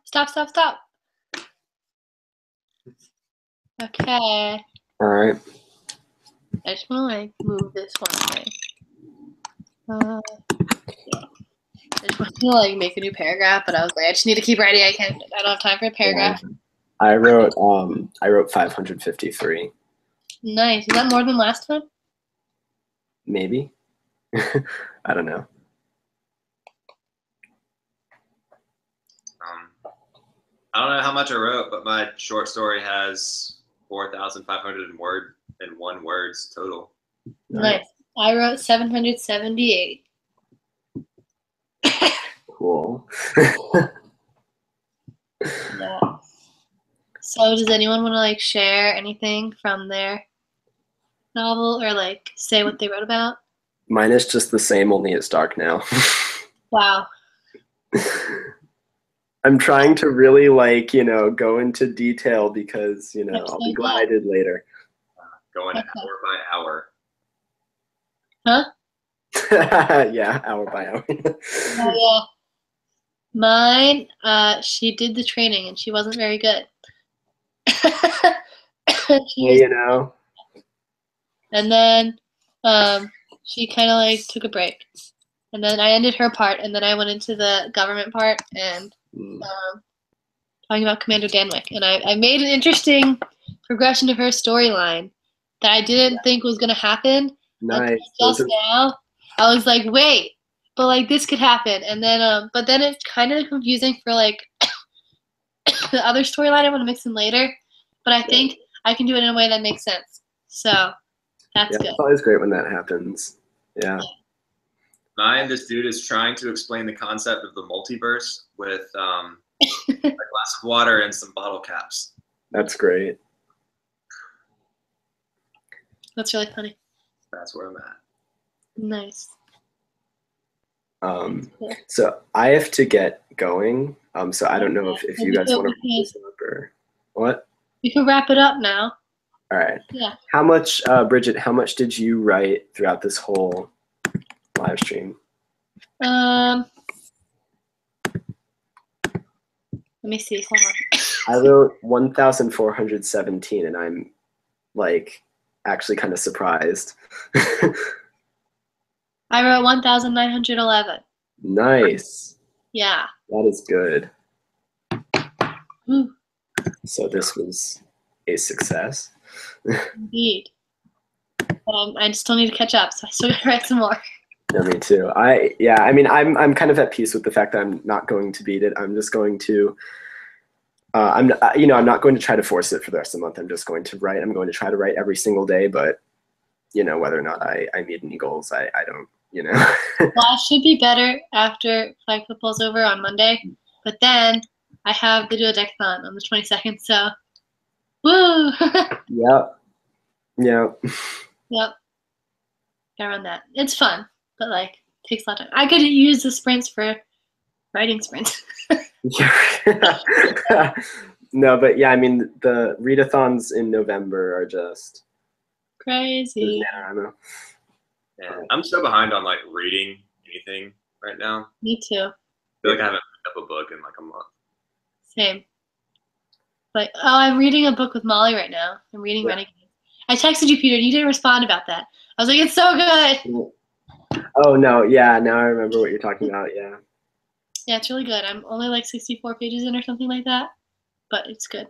Stop, stop, stop. Okay. All right. I just want to like move this one way. Yeah. I just want to like make a new paragraph, but I was like, I just need to keep writing. I don't have time for a paragraph. I wrote 553. Nice. Is that more than last time? Maybe. I don't know. I don't know how much I wrote, but my short story has 4,501 words total. Nice. I wrote 778. Cool. Yeah. So does anyone want to like share anything from their novel or like say what they wrote about? Mine is just the same, only it's dark now. Wow. I'm trying to really like, go into detail because, That's I'll so be glad good. I did later. Going Okay. hour by hour. Huh? Yeah, hour by hour. Oh, yeah. Mine, she did the training and she wasn't very good. Yeah, And then she kind of like took a break. And then I ended her part, and then I went into the government part and talking about Commander Danwick. And I made an interesting progression of her storyline that I didn't think was going to happen. Nice. Just now, I was like, wait, but like this could happen. And then, but then it's kind of confusing for like the other storyline I want to mix in later. But I think I can do it in a way that makes sense. So that's good. It's always great when that happens. Yeah. Mine, this dude is trying to explain the concept of the multiverse with a glass of water and some bottle caps. That's great. That's really funny. That's where I'm at. Nice. So I have to get going. So I don't know if you guys want to wrap this up or what? We can wrap it up now. All right. Yeah. How much, Bridget, how much did you write throughout this whole live stream? Let me see. Hold on. I wrote 1,417, and I'm like actually kind of surprised. I wrote 1,911. Nice. Yeah. That is good. Ooh. So this was a success. Indeed. I still need to catch up, so I still gotta write some more. Yeah, me too. I'm kind of at peace with the fact that I'm not going to beat it. I'm just going to. I'm not going to try to force it for the rest of the month. I'm just going to write. I'm going to try to write every single day, but whether or not I meet any goals, I don't. Well, I should be better after flag football's over on Monday, but then I have the duodecathon on the 22nd, so woo! Yep. Yep. Yep. Gotta run that. It's fun, but like takes a lot of time. I could use the sprints for writing sprints. No, but yeah, I mean the readathons in November are just crazy. NaNoWriMo. Yeah, I'm so behind on like reading anything right now. Me too. I feel like I haven't picked up a book in like a month. Same. Like, oh, I'm reading a book with Molly right now. I'm reading Renegade. I texted you, Peter, and you didn't respond about that. I was like, it's so good. Oh no, yeah, now I remember what you're talking about. Yeah. Yeah, it's really good. I'm only like 64 pages in or something like that, but it's good.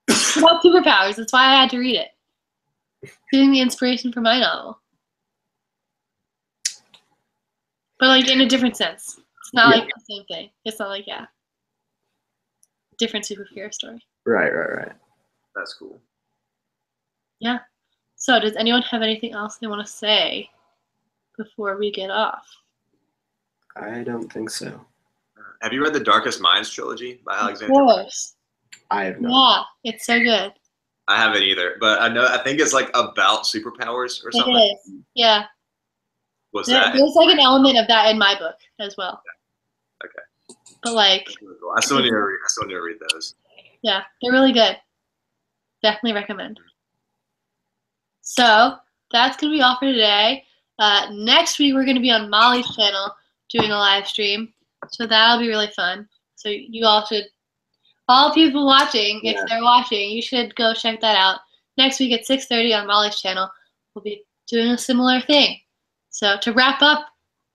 It's about superpowers. That's why I had to read it. Getting the inspiration for my novel. But like in a different sense. It's not like the same thing. It's not like, different superhero story. Right. That's cool. Yeah. So does anyone have anything else they want to say before we get off? I don't think so. Have you read the Darkest Minds trilogy by Alexander? Of course. I have not. Yeah, it's so good. I haven't either, but I think it's like about superpowers or something. It is. Yeah. There's like an element of that in my book as well. Okay. But like, I still need to read those. Yeah, they're really good. Definitely recommend. So that's gonna be all for today. Next week we're gonna be on Molly's channel doing a live stream, so that'll be really fun. So you all should, all people watching, if Yeah. they're watching, you should go check that out. Next week at 6:30 on Molly's channel, we'll be doing a similar thing. So to wrap up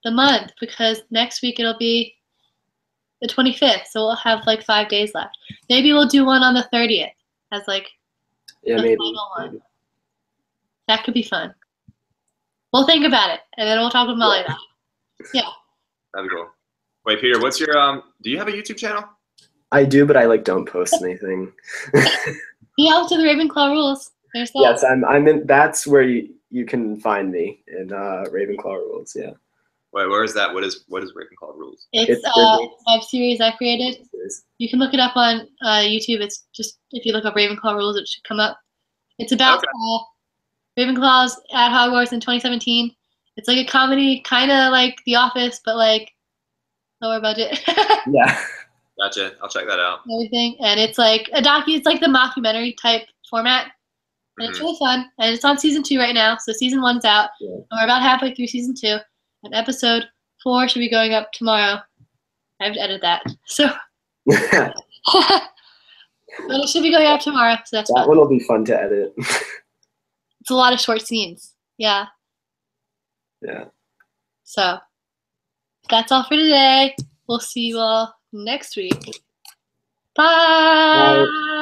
the month, because next week it'll be the 25th, so we'll have like 5 days left. Maybe we'll do one on the 30th as like Yeah, the maybe. final one. That could be fun. We'll think about it, and then we'll talk with Molly about it. Yeah. That'd be cool. Wait, Peter, what's your do you have a YouTube channel? I do, but I like don't post anything. He helped with the Ravenclaw rules. There's that. Yes, I'm in. That's where you can find me in Ravenclaw rules. Yeah. Wait, where is that? What is Ravenclaw rules? It's a web series I created. You can look it up on YouTube. It's just, if you look up Ravenclaw rules, it should come up. It's about Ravenclaws at Hogwarts in 2017. It's like a comedy, kind of like The Office, but like lower budget. Yeah. Gotcha. I'll check that out. Everything, and it's like a it's like the mockumentary type format, and it's really fun. And it's on season 2 right now, so season 1's out, and we're about halfway through season 2. And episode 4 should be going up tomorrow. I have to edit that, so. But it should be going up tomorrow, so that's that fun. one will be fun to edit. It's a lot of short scenes. Yeah. Yeah. So that's all for today. We'll see you all next week. Bye. Bye.